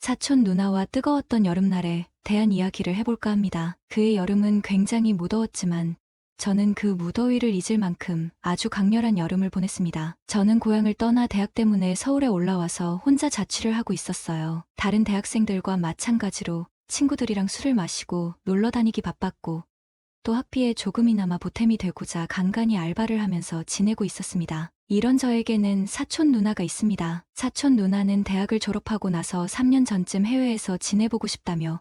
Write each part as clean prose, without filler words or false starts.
사촌 누나와 뜨거웠던 여름날에 대한 이야기를 해볼까 합니다. 그의 여름은 굉장히 무더웠지만 저는 그 무더위를 잊을 만큼 아주 강렬한 여름을 보냈습니다. 저는 고향을 떠나 대학 때문에 서울에 올라와서 혼자 자취를 하고 있었어요. 다른 대학생들과 마찬가지로 친구들이랑 술을 마시고 놀러 다니기 바빴고 또 학비에 조금이나마 보탬이 되고자 간간히 알바를 하면서 지내고 있었습니다. 이런 저에게는 사촌 누나가 있습니다. 사촌 누나는 대학을 졸업하고 나서 3년 전쯤 해외에서 지내보고 싶다며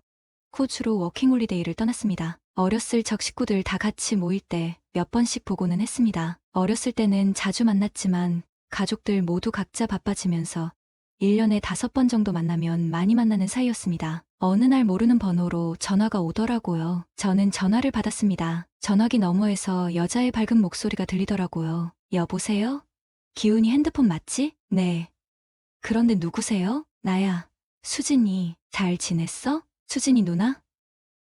호주로 워킹홀리데이를 떠났습니다. 어렸을 적 식구들 다 같이 모일 때 몇 번씩 보고는 했습니다. 어렸을 때는 자주 만났지만 가족들 모두 각자 바빠지면서 1년에 5번 정도 만나면 많이 만나는 사이였습니다. 어느 날 모르는 번호로 전화가 오더라고요. 저는 전화를 받았습니다. 전화기 너머에서 여자의 밝은 목소리가 들리더라고요. 여보세요? 기훈이 핸드폰 맞지? 네. 그런데 누구세요? 나야. 수진이. 잘 지냈어? 수진이 누나?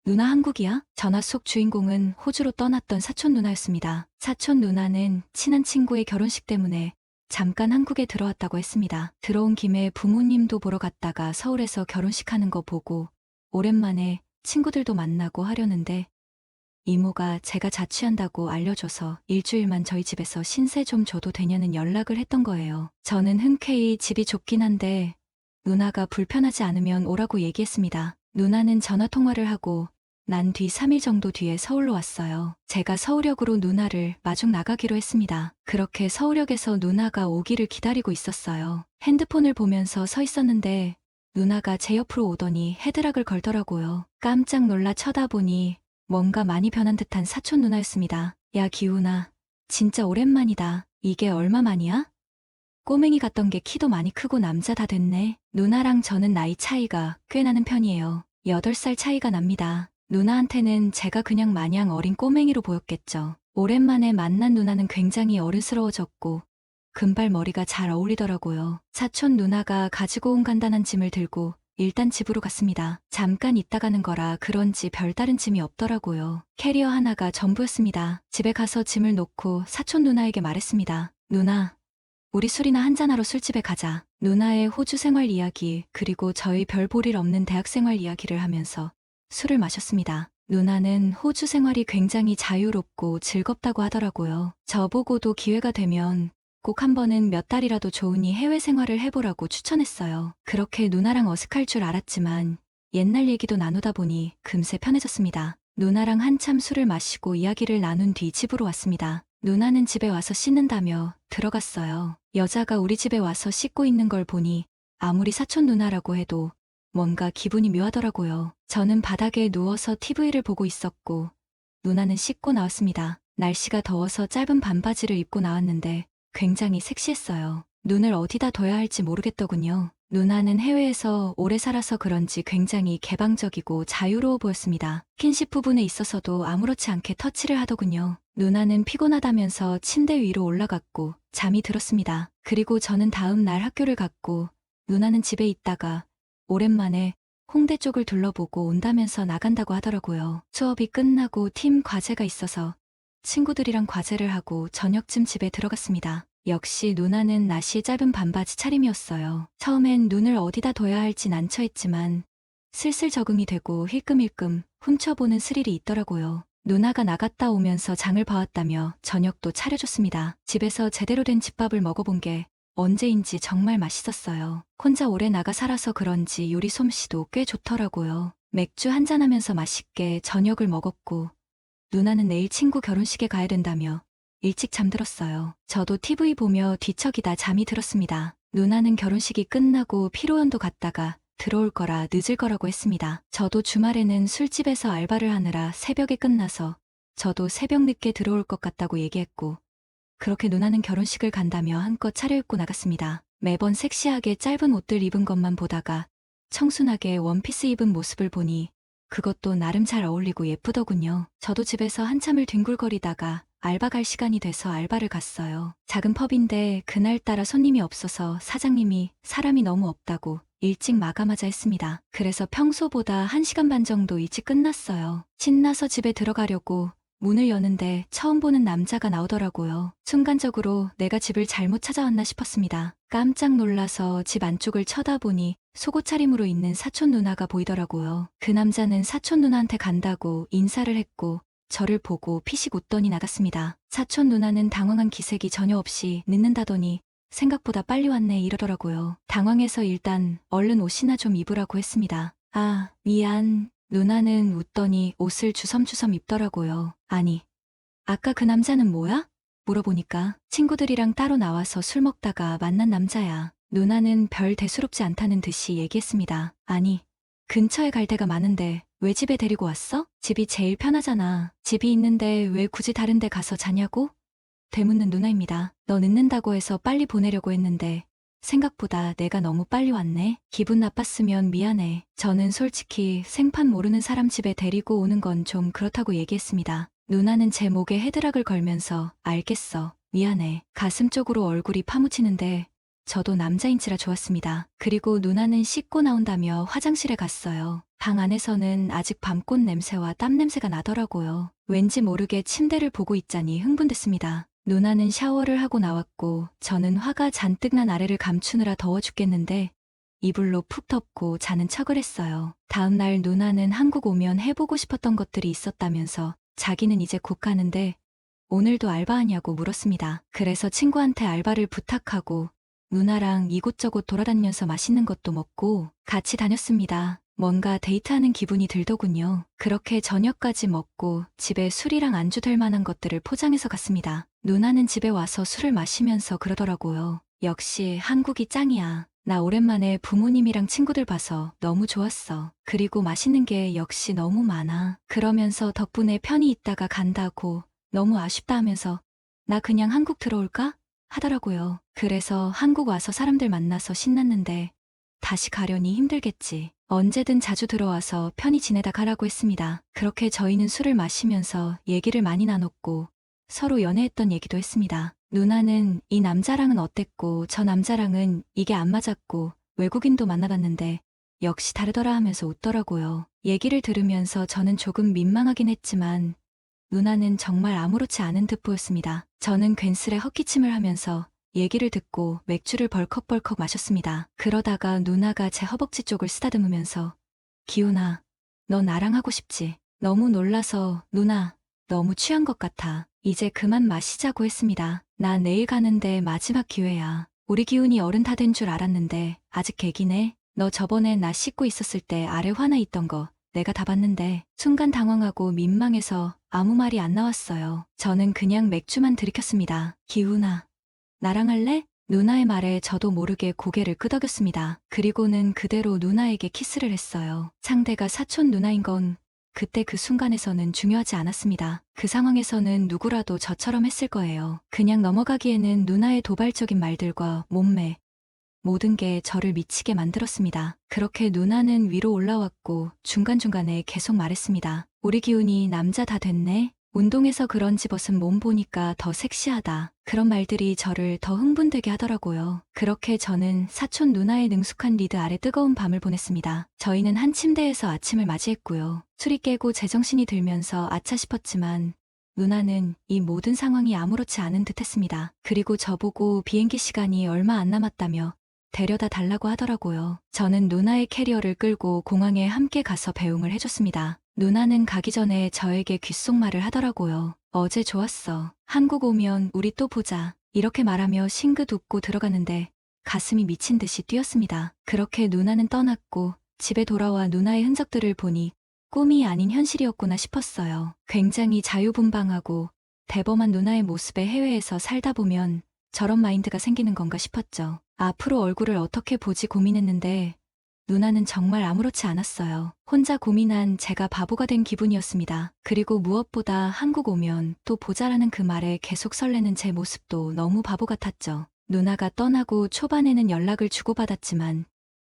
누나 한국이야? 전화 속 주인공은 호주로 떠났던 사촌 누나였습니다. 사촌 누나는 친한 친구의 결혼식 때문에 잠깐 한국에 들어왔다고 했습니다. 들어온 김에 부모님도 보러 갔다가 서울에서 결혼식 하는 거 보고 오랜만에 친구들도 만나고 하려는데 이모가 제가 자취한다고 알려줘서 일주일만 저희 집에서 신세 좀 줘도 되냐는 연락을 했던 거예요. 저는 흔쾌히 집이 좁긴 한데 누나가 불편하지 않으면 오라고 얘기했습니다. 누나는 전화 통화를 하고 난 뒤 3일 정도 뒤에 서울로 왔어요. 제가 서울역으로 누나를 마중 나가기로 했습니다. 그렇게 서울역에서 누나가 오기를 기다리고 있었어요. 핸드폰을 보면서 서 있었는데 누나가 제 옆으로 오더니 헤드락을 걸더라고요. 깜짝 놀라 쳐다보니 뭔가 많이 변한 듯한 사촌 누나였습니다. 야 기훈아, 진짜 오랜만이다. 이게 얼마만이야? 꼬맹이 같던 게 키도 많이 크고 남자 다 됐네. 누나랑 저는 나이 차이가 꽤 나는 편이에요. 8살 차이가 납니다. 누나한테는 제가 그냥 마냥 어린 꼬맹이로 보였겠죠. 오랜만에 만난 누나는 굉장히 어른스러워졌고 금발 머리가 잘 어울리더라고요. 사촌 누나가 가지고 온 간단한 짐을 들고 일단 집으로 갔습니다. 잠깐 있다 가는 거라 그런지 별다른 짐이 없더라고요. 캐리어 하나가 전부였습니다. 집에 가서 짐을 놓고 사촌 누나에게 말했습니다. 누나, 우리 술이나 한잔하러 술집에 가자. 누나의 호주 생활 이야기 그리고 저희 별 볼 일 없는 대학 생활 이야기를 하면서 술을 마셨습니다. 누나는 호주 생활이 굉장히 자유롭고 즐겁다고 하더라고요. 저보고도 기회가 되면 꼭 한 번은 몇 달이라도 좋으니 해외 생활을 해보라고 추천했어요. 그렇게 누나랑 어색할 줄 알았지만 옛날 얘기도 나누다 보니 금세 편해졌습니다. 누나랑 한참 술을 마시고 이야기를 나눈 뒤 집으로 왔습니다. 누나는 집에 와서 씻는다며 들어갔어요. 여자가 우리 집에 와서 씻고 있는 걸 보니 아무리 사촌 누나라고 해도 뭔가 기분이 묘하더라고요. 저는 바닥에 누워서 TV를 보고 있었고 누나는 씻고 나왔습니다. 날씨가 더워서 짧은 반바지를 입고 나왔는데 굉장히 섹시했어요. 눈을 어디다 둬야 할지 모르겠더군요. 누나는 해외에서 오래 살아서 그런지 굉장히 개방적이고 자유로워 보였습니다. 킨십 부분에 있어서도 아무렇지 않게 터치를 하더군요. 누나는 피곤하다면서 침대 위로 올라갔고 잠이 들었습니다. 그리고 저는 다음 날 학교를 갔고 누나는 집에 있다가 오랜만에 홍대 쪽을 둘러보고 온다면서 나간다고 하더라고요. 수업이 끝나고 팀 과제가 있어서 친구들이랑 과제를 하고 저녁쯤 집에 들어갔습니다. 역시 누나는 나시의 짧은 반바지 차림이었어요. 처음엔 눈을 어디다 둬야 할지 난처했지만 슬슬 적응이 되고 힐끔힐끔 훔쳐보는 스릴이 있더라고요. 누나가 나갔다 오면서 장을 봐왔다며 저녁도 차려줬습니다. 집에서 제대로 된 집밥을 먹어본 게 언제인지 정말 맛있었어요. 혼자 오래 나가 살아서 그런지 요리 솜씨도 꽤 좋더라고요. 맥주 한잔하면서 맛있게 저녁을 먹었고 누나는 내일 친구 결혼식에 가야 된다며 일찍 잠들었어요. 저도 TV 보며 뒤척이다 잠이 들었습니다. 누나는 결혼식이 끝나고 피로연도 갔다가 들어올 거라 늦을 거라고 했습니다. 저도 주말에는 술집에서 알바를 하느라 새벽에 끝나서 저도 새벽 늦게 들어올 것 같다고 얘기했고 그렇게 누나는 결혼식을 간다며 한껏 차려입고 나갔습니다. 매번 섹시하게 짧은 옷들 입은 것만 보다가 청순하게 원피스 입은 모습을 보니 그것도 나름 잘 어울리고 예쁘더군요. 저도 집에서 한참을 뒹굴거리다가 알바 갈 시간이 돼서 알바를 갔어요. 작은 펍인데 그날따라 손님이 없어서 사장님이 사람이 너무 없다고 일찍 마감하자 했습니다. 그래서 평소보다 1시간 반 정도 일찍 끝났어요. 신나서 집에 들어가려고 문을 여는데 처음 보는 남자가 나오더라고요. 순간적으로 내가 집을 잘못 찾아왔나 싶었습니다. 깜짝 놀라서 집 안쪽을 쳐다보니 속옷 차림으로 있는 사촌 누나가 보이더라고요. 그 남자는 사촌 누나한테 간다고 인사를 했고 저를 보고 피식 웃더니 나갔습니다. 사촌 누나는 당황한 기색이 전혀 없이 늦는다더니 생각보다 빨리 왔네 이러더라고요. 당황해서 일단 얼른 옷이나 좀 입으라고 했습니다. 아, 미안. 누나는 웃더니 옷을 주섬주섬 입더라고요. 아니, 아까 그 남자는 뭐야? 물어보니까 친구들이랑 따로 나와서 술 먹다가 만난 남자야. 누나는 별 대수롭지 않다는 듯이 얘기했습니다. 아니, 근처에 갈 데가 많은데 왜 집에 데리고 왔어? 집이 제일 편하잖아. 집이 있는데 왜 굳이 다른 데 가서 자냐고? 되묻는 누나입니다. 너 늦는다고 해서 빨리 보내려고 했는데 생각보다 내가 너무 빨리 왔네. 기분 나빴으면 미안해. 저는 솔직히 생판 모르는 사람 집에 데리고 오는 건 좀 그렇다고 얘기했습니다. 누나는 제 목에 헤드락을 걸면서 알겠어. 미안해. 가슴 쪽으로 얼굴이 파묻히는데 저도 남자인지라 좋았습니다. 그리고 누나는 씻고 나온다며 화장실에 갔어요. 방 안에서는 아직 밤꽃 냄새와 땀 냄새가 나더라고요. 왠지 모르게 침대를 보고 있자니 흥분됐습니다. 누나는 샤워를 하고 나왔고 저는 화가 잔뜩 난 아래를 감추느라 더워 죽겠는데 이불로 푹 덮고 자는 척을 했어요. 다음 날 누나는 한국 오면 해보고 싶었던 것들이 있었다면서 자기는 이제 곧 가는데 오늘도 알바하냐고 물었습니다. 그래서 친구한테 알바를 부탁하고 누나랑 이곳저곳 돌아다니면서 맛있는 것도 먹고 같이 다녔습니다. 뭔가 데이트하는 기분이 들더군요. 그렇게 저녁까지 먹고 집에 술이랑 안주 될 만한 것들을 포장해서 갔습니다. 누나는 집에 와서 술을 마시면서 그러더라고요. 역시 한국이 짱이야. 나 오랜만에 부모님이랑 친구들 봐서 너무 좋았어. 그리고 맛있는 게 역시 너무 많아. 그러면서 덕분에 편히 있다가 간다고 너무 아쉽다 하면서 나 그냥 한국 들어올까? 하더라고요. 그래서 한국 와서 사람들 만나서 신났는데 다시 가려니 힘들겠지. 언제든 자주 들어와서 편히 지내다 가라고 했습니다. 그렇게 저희는 술을 마시면서 얘기를 많이 나눴고 서로 연애했던 얘기도 했습니다. 누나는 이 남자랑은 어땠고 저 남자랑은 이게 안 맞았고 외국인도 만나봤는데 역시 다르더라 하면서 웃더라고요. 얘기를 들으면서 저는 조금 민망하긴 했지만 누나는 정말 아무렇지 않은 듯 보였습니다. 저는 괜스레 헛기침을 하면서 얘기를 듣고 맥주를 벌컥벌컥 마셨습니다. 그러다가 누나가 제 허벅지 쪽을 쓰다듬으면서 기훈아, 너 나랑 하고 싶지? 너무 놀라서 누나, 너무 취한 것 같아. 이제 그만 마시자고 했습니다. 나 내일 가는데 마지막 기회야. 우리 기훈이 어른 다 된 줄 알았는데 아직 개기네. 너 저번에 나 씻고 있었을 때 아래 화나 있던 거 내가 다 봤는데 순간 당황하고 민망해서 아무 말이 안 나왔어요. 저는 그냥 맥주만 들이켰습니다. 기훈아, 나랑 할래? 누나의 말에 저도 모르게 고개를 끄덕였습니다. 그리고는 그대로 누나에게 키스를 했어요. 상대가 사촌 누나인 건 그때 그 순간에서는 중요하지 않았습니다. 그 상황에서는 누구라도 저처럼 했을 거예요. 그냥 넘어가기에는 누나의 도발적인 말들과 몸매, 모든 게 저를 미치게 만들었습니다. 그렇게 누나는 위로 올라왔고 중간중간에 계속 말했습니다. 우리 기훈이 남자 다 됐네. 운동해서 그런지 벗은 몸 보니까 더 섹시하다. 그런 말들이 저를 더 흥분되게 하더라고요. 그렇게 저는 사촌 누나의 능숙한 리드 아래 뜨거운 밤을 보냈습니다. 저희는 한 침대에서 아침을 맞이했고요. 술이 깨고 제정신이 들면서 아차 싶었지만 누나는 이 모든 상황이 아무렇지 않은 듯 했습니다. 그리고 저보고 비행기 시간이 얼마 안 남았다며 데려다 달라고 하더라고요. 저는 누나의 캐리어를 끌고 공항에 함께 가서 배웅을 해줬습니다. 누나는 가기 전에 저에게 귓속말을 하더라고요. 어제 좋았어. 한국 오면 우리 또 보자. 이렇게 말하며 싱긋 웃고 들어가는데 가슴이 미친 듯이 뛰었습니다. 그렇게 누나는 떠났고 집에 돌아와 누나의 흔적들을 보니 꿈이 아닌 현실이었구나 싶었어요. 굉장히 자유분방하고 대범한 누나의 모습에 해외에서 살다 보면 저런 마인드가 생기는 건가 싶었죠. 앞으로 얼굴을 어떻게 보지 고민했는데 누나는 정말 아무렇지 않았어요. 혼자 고민한 제가 바보가 된 기분이었습니다. 그리고 무엇보다 한국 오면 또 보자라는 그 말에 계속 설레는 제 모습도 너무 바보 같았죠. 누나가 떠나고 초반에는 연락을 주고받았지만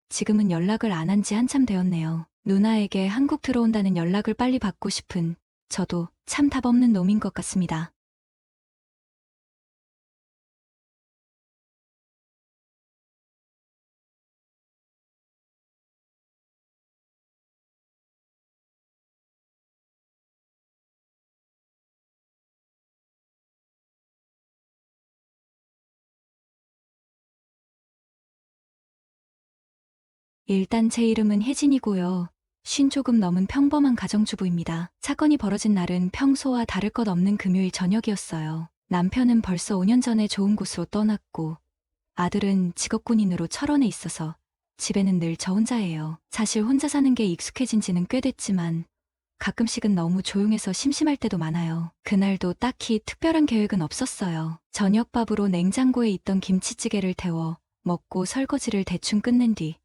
지금은 연락을 안 한 지 한참 되었네요. 누나에게 한국 들어온다는 연락을 빨리 받고 싶은 저도 참 답 없는 놈인 것 같습니다. 일단 제 이름은 혜진이고요. 쉰 조금 넘은 평범한 가정주부입니다. 사건이 벌어진 날은 평소와 다를 것 없는 금요일 저녁이었어요. 남편은 벌써 5년 전에 좋은 곳으로 떠났고 아들은 직업군인으로 철원에 있어서 집에는 늘 저 혼자예요. 사실 혼자 사는 게 익숙해진 지는 꽤 됐지만 가끔씩은 너무 조용해서 심심할 때도 많아요. 그날도 딱히 특별한 계획은 없었어요. 저녁밥으로 냉장고에 있던 김치찌개를 데워 먹고 설거지를 대충 끝낸 뒤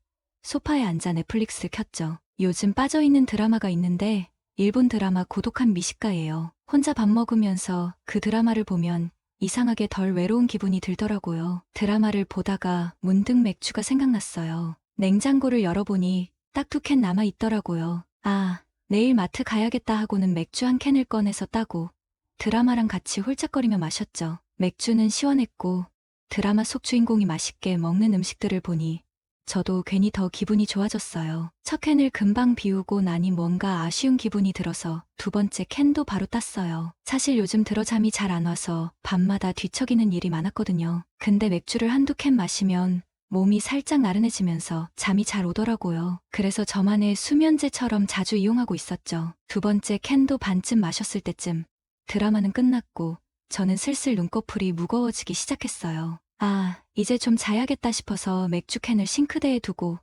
소파에 앉아 넷플릭스를 켰죠. 요즘 빠져있는 드라마가 있는데 일본 드라마 고독한 미식가예요. 혼자 밥 먹으면서 그 드라마를 보면 이상하게 덜 외로운 기분이 들더라고요. 드라마를 보다가 문득 맥주가 생각났어요. 냉장고를 열어보니 딱 2캔 남아있더라고요. 아, 내일 마트 가야겠다 하고는 맥주 한 캔을 꺼내서 따고 드라마랑 같이 홀짝거리며 마셨죠. 맥주는 시원했고 드라마 속 주인공이 맛있게 먹는 음식들을 보니 저도 괜히 더 기분이 좋아졌어요. 첫 캔을 금방 비우고 나니 뭔가 아쉬운 기분이 들어서 2번째 캔도 바로 땄어요. 사실 요즘 들어 잠이 잘 안 와서 밤마다 뒤척이는 일이 많았거든요. 근데 맥주를 한두 캔 마시면 몸이 살짝 나른해지면서 잠이 잘 오더라고요. 그래서 저만의 수면제처럼 자주 이용하고 있었죠. 2번째 캔도 반쯤 마셨을 때쯤 드라마는 끝났고 저는 슬슬 눈꺼풀이 무거워지기 시작했어요. 아, 이제 좀 자야겠다 싶어서 맥주캔을 싱크대에 두고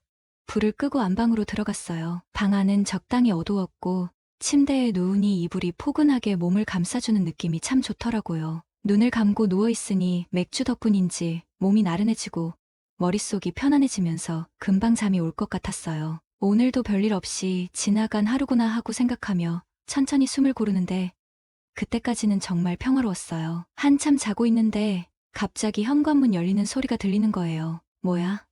불을 끄고 안방으로 들어갔어요. 방 안은 적당히 어두웠고 침대에 누우니 이불이 포근하게 몸을 감싸주는 느낌이 참 좋더라고요. 눈을 감고 누워있으니 맥주 덕분인지 몸이 나른해지고 머릿속이 편안해지면서 금방 잠이 올 것 같았어요. 오늘도 별일 없이 지나간 하루구나 하고 생각하며 천천히 숨을 고르는데 그때까지는 정말 평화로웠어요. 한참 자고 있는데 갑자기 현관문 열리는 소리가 들리는 거예요. 뭐야?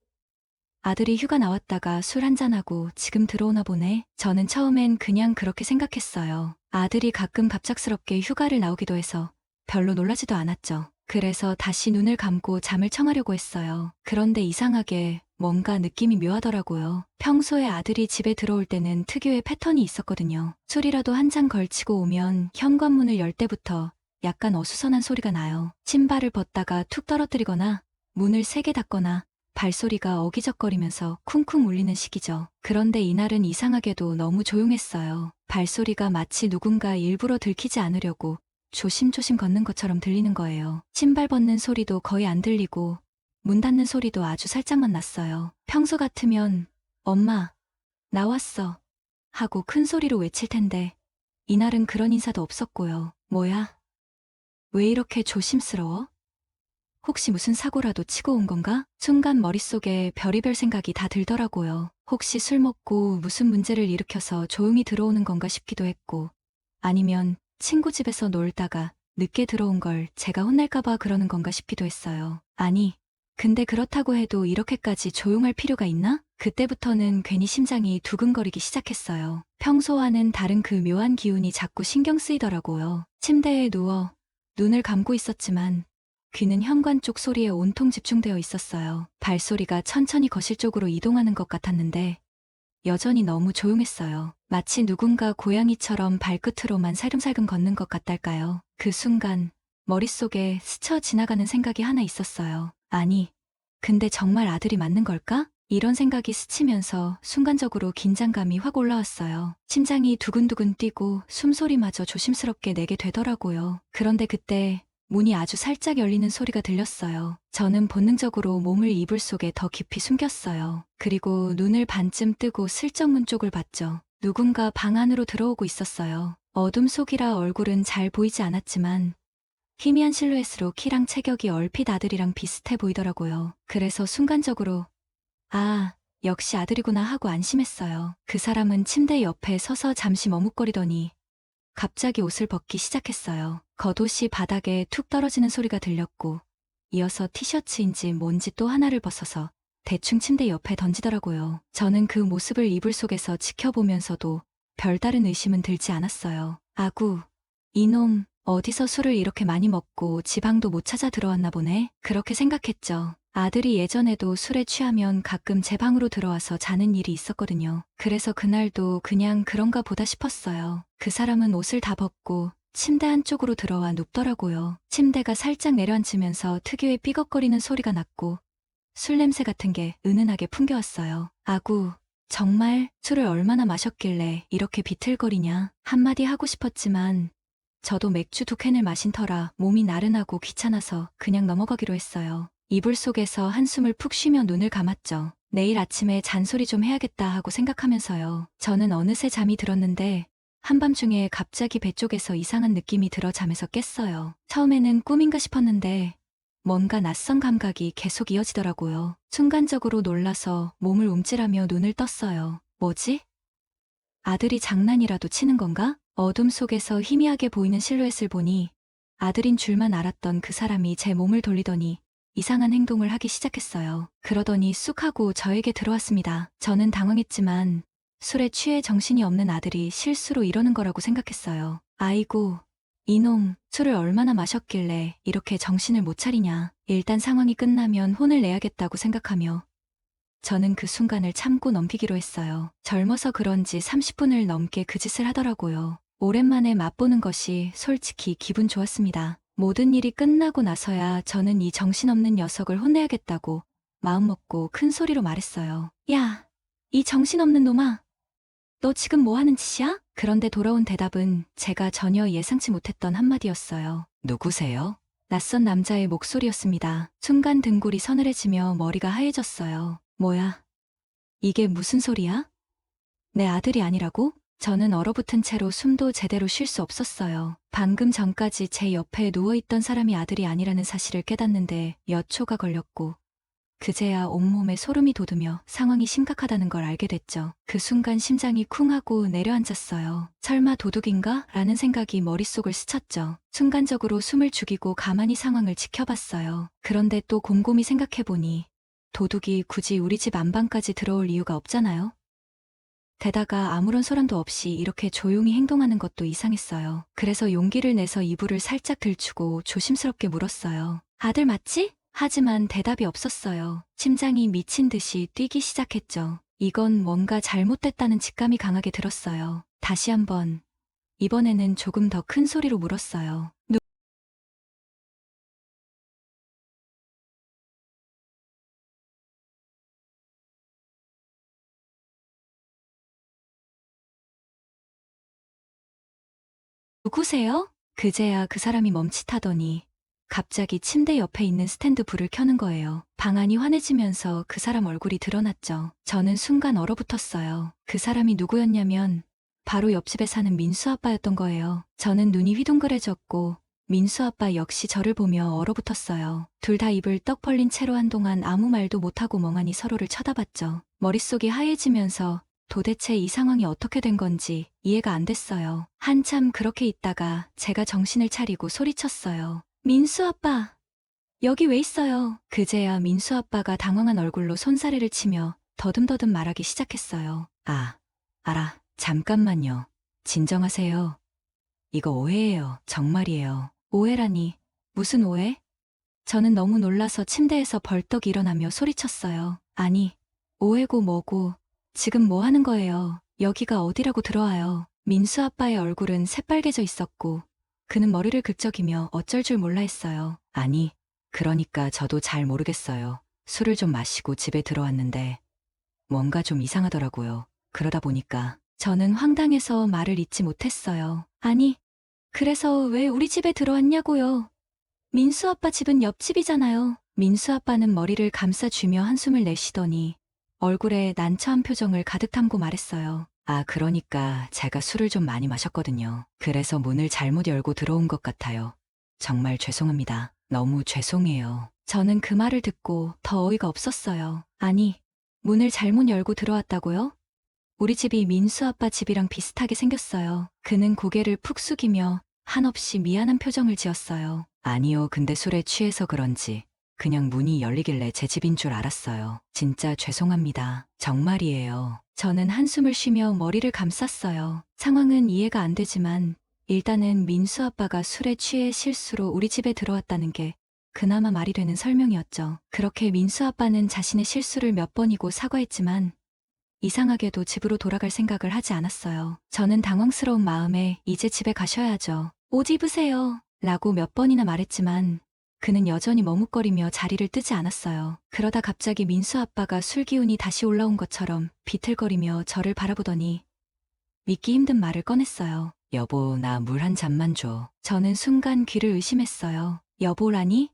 아들이 휴가 나왔다가 술 한잔하고 지금 들어오나 보네. 저는 처음엔 그냥 그렇게 생각했어요. 아들이 가끔 갑작스럽게 휴가를 나오기도 해서 별로 놀라지도 않았죠. 그래서 다시 눈을 감고 잠을 청하려고 했어요. 그런데 이상하게 뭔가 느낌이 묘하더라고요. 평소에 아들이 집에 들어올 때는 특유의 패턴이 있었거든요. 술이라도 한 잔 걸치고 오면 현관문을 열 때부터 약간 어수선한 소리가 나요. 신발을 벗다가 툭 떨어뜨리거나 문을 세게 닫거나 발소리가 어기적거리면서 쿵쿵 울리는 시기죠. 그런데 이날은 이상하게도 너무 조용했어요. 발소리가 마치 누군가 일부러 들키지 않으려고 조심조심 걷는 것처럼 들리는 거예요. 신발 벗는 소리도 거의 안 들리고 문 닫는 소리도 아주 살짝만 났어요. 평소 같으면 엄마, 나왔어 하고 큰 소리로 외칠 텐데 이날은 그런 인사도 없었고요. 뭐야? 왜 이렇게 조심스러워? 혹시 무슨 사고라도 치고 온 건가? 순간 머릿속에 별의별 생각이 다 들더라고요. 혹시 술 먹고 무슨 문제를 일으켜서 조용히 들어오는 건가 싶기도 했고 아니면 친구 집에서 놀다가 늦게 들어온 걸 제가 혼날까봐 그러는 건가 싶기도 했어요. 아니, 근데 그렇다고 해도 이렇게까지 조용할 필요가 있나? 그때부터는 괜히 심장이 두근거리기 시작했어요. 평소와는 다른 그 묘한 기운이 자꾸 신경 쓰이더라고요. 침대에 누워 눈을 감고 있었지만 귀는 현관 쪽 소리에 온통 집중되어 있었어요. 발소리가 천천히 거실 쪽으로 이동하는 것 같았는데 여전히 너무 조용했어요. 마치 누군가 고양이처럼 발끝으로만 살금살금 걷는 것 같달까요. 그 순간 머릿속에 스쳐 지나가는 생각이 하나 있었어요. 아니, 근데 정말 아들이 맞는 걸까? 이런 생각이 스치면서 순간적으로 긴장감이 확 올라왔어요. 심장이 두근두근 뛰고 숨소리마저 조심스럽게 내게 되더라고요. 그런데 그때 문이 아주 살짝 열리는 소리가 들렸어요. 저는 본능적으로 몸을 이불 속에 더 깊이 숨겼어요. 그리고 눈을 반쯤 뜨고 슬쩍 문 쪽을 봤죠. 누군가 방 안으로 들어오고 있었어요. 어둠 속이라 얼굴은 잘 보이지 않았지만 희미한 실루엣으로 키랑 체격이 얼핏 아들이랑 비슷해 보이더라고요. 그래서 순간적으로 아, 역시 아들이구나 하고 안심했어요. 그 사람은 침대 옆에 서서 잠시 머뭇거리더니 갑자기 옷을 벗기 시작했어요. 겉옷이 바닥에 툭 떨어지는 소리가 들렸고 이어서 티셔츠인지 뭔지 또 하나를 벗어서 대충 침대 옆에 던지더라고요. 저는 그 모습을 이불 속에서 지켜보면서도 별다른 의심은 들지 않았어요. 아구, 이놈 어디서 술을 이렇게 많이 먹고 지방도 못 찾아 들어왔나 보네. 그렇게 생각했죠. 아들이 예전에도 술에 취하면 가끔 제 방으로 들어와서 자는 일이 있었거든요. 그래서 그날도 그냥 그런가 보다 싶었어요. 그 사람은 옷을 다 벗고 침대 한쪽으로 들어와 눕더라고요. 침대가 살짝 내려앉으면서 특유의 삐걱거리는 소리가 났고 술 냄새 같은 게 은은하게 풍겨왔어요. 아구, 정말 술을 얼마나 마셨길래 이렇게 비틀거리냐. 한마디 하고 싶었지만 저도 맥주 2캔을 마신 터라 몸이 나른하고 귀찮아서 그냥 넘어가기로 했어요. 이불 속에서 한숨을 푹 쉬며 눈을 감았죠. 내일 아침에 잔소리 좀 해야겠다 하고 생각하면서요. 저는 어느새 잠이 들었는데 한밤중에 갑자기 배 쪽에서 이상한 느낌이 들어 잠에서 깼어요. 처음에는 꿈인가 싶었는데 뭔가 낯선 감각이 계속 이어지더라고요. 순간적으로 놀라서 몸을 움찔하며 눈을 떴어요. 뭐지? 아들이 장난이라도 치는 건가? 어둠 속에서 희미하게 보이는 실루엣을 보니 아들인 줄만 알았던 그 사람이 제 몸을 돌리더니 이상한 행동을 하기 시작했어요. 그러더니 쑥 하고 저에게 들어왔습니다. 저는 당황했지만 술에 취해 정신이 없는 아들이 실수로 이러는 거라고 생각했어요. 아이고, 이놈, 술을 얼마나 마셨길래 이렇게 정신을 못 차리냐. 일단 상황이 끝나면 혼을 내야겠다고 생각하며 저는 그 순간을 참고 넘기기로 했어요. 젊어서 그런지 30분을 넘게 그 짓을 하더라고요. 오랜만에 맛보는 것이 솔직히 기분 좋았습니다. 모든 일이 끝나고 나서야 저는 이 정신없는 녀석을 혼내야겠다고 마음먹고 큰 소리로 말했어요. 야, 이 정신없는 놈아. 너 지금 뭐 하는 짓이야? 그런데 돌아온 대답은 제가 전혀 예상치 못했던 한마디였어요. 누구세요? 낯선 남자의 목소리였습니다. 순간 등골이 서늘해지며 머리가 하얘졌어요. 뭐야? 이게 무슨 소리야? 내 아들이 아니라고? 저는 얼어붙은 채로 숨도 제대로 쉴 수 없었어요. 방금 전까지 제 옆에 누워있던 사람이 아들이 아니라는 사실을 깨닫는데 몇 초가 걸렸고 그제야 온몸에 소름이 돋으며 상황이 심각하다는 걸 알게 됐죠. 그 순간 심장이 쿵 하고 내려앉았어요. 설마 도둑인가? 라는 생각이 머릿속을 스쳤죠. 순간적으로 숨을 죽이고 가만히 상황을 지켜봤어요. 그런데 또 곰곰이 생각해보니 도둑이 굳이 우리 집 안방까지 들어올 이유가 없잖아요. 게다가 아무런 소란도 없이 이렇게 조용히 행동하는 것도 이상했어요. 그래서 용기를 내서 이불을 살짝 들추고 조심스럽게 물었어요. 아들 맞지? 하지만 대답이 없었어요. 심장이 미친 듯이 뛰기 시작했죠. 이건 뭔가 잘못됐다는 직감이 강하게 들었어요. 다시 한번, 이번에는 조금 더 큰 소리로 물었어요. 누구세요? 그제야 그 사람이 멈칫하더니 갑자기 침대 옆에 있는 스탠드 불을 켜는 거예요. 방안이 환해지면서 그 사람 얼굴이 드러났죠. 저는 순간 얼어붙었어요. 그 사람이 누구였냐면 바로 옆집에 사는 민수 아빠였던 거예요. 저는 눈이 휘둥그레졌고 민수 아빠 역시 저를 보며 얼어붙었어요. 둘 다 입을 떡 벌린 채로 한동안 아무 말도 못하고 멍하니 서로를 쳐다봤죠. 머릿속이 하얘지면서 도대체 이 상황이 어떻게 된 건지 이해가 안 됐어요. 한참 그렇게 있다가 제가 정신을 차리고 소리쳤어요. 민수 아빠, 여기 왜 있어요? 그제야 민수 아빠가 당황한 얼굴로 손사래를 치며 더듬더듬 말하기 시작했어요. 아, 알아. 잠깐만요. 진정하세요. 이거 오해예요. 정말이에요. 오해라니. 무슨 오해? 저는 너무 놀라서 침대에서 벌떡 일어나며 소리쳤어요. 아니, 오해고 뭐고, 지금 뭐 하는 거예요? 여기가 어디라고 들어와요? 민수 아빠의 얼굴은 새빨개져 있었고, 그는 머리를 긁적이며 어쩔 줄 몰라 했어요. 아니, 그러니까 저도 잘 모르겠어요. 술을 좀 마시고 집에 들어왔는데, 뭔가 좀 이상하더라고요. 그러다 보니까, 저는 황당해서 말을 잇지 못했어요. 아니, 그래서 왜 우리 집에 들어왔냐고요? 민수 아빠 집은 옆집이잖아요. 민수 아빠는 머리를 감싸쥐며 한숨을 내쉬더니 얼굴에 난처한 표정을 가득 담고 말했어요. 아, 그러니까 제가 술을 좀 많이 마셨거든요. 그래서 문을 잘못 열고 들어온 것 같아요. 정말 죄송합니다. 너무 죄송해요. 저는 그 말을 듣고 더 어이가 없었어요. 아니, 문을 잘못 열고 들어왔다고요? 우리 집이 민수 아빠 집이랑 비슷하게 생겼어요. 그는 고개를 푹 숙이며 한없이 미안한 표정을 지었어요. 아니요, 근데 술에 취해서 그런지 그냥 문이 열리길래 제 집인 줄 알았어요. 진짜 죄송합니다. 정말이에요. 저는 한숨을 쉬며 머리를 감쌌어요. 상황은 이해가 안 되지만 일단은 민수 아빠가 술에 취해 실수로 우리 집에 들어왔다는 게 그나마 말이 되는 설명이었죠. 그렇게 민수 아빠는 자신의 실수를 몇 번이고 사과했지만 이상하게도 집으로 돌아갈 생각을 하지 않았어요. 저는 당황스러운 마음에 이제 집에 가셔야죠. 옷 입으세요. 라고 몇 번이나 말했지만 그는 여전히 머뭇거리며 자리를 뜨지 않았어요. 그러다 갑자기 민수 아빠가 술 기운이 다시 올라온 것처럼 비틀거리며 저를 바라보더니 믿기 힘든 말을 꺼냈어요. 여보, 나 물 한 잔만 줘. 저는 순간 귀를 의심했어요. 여보라니?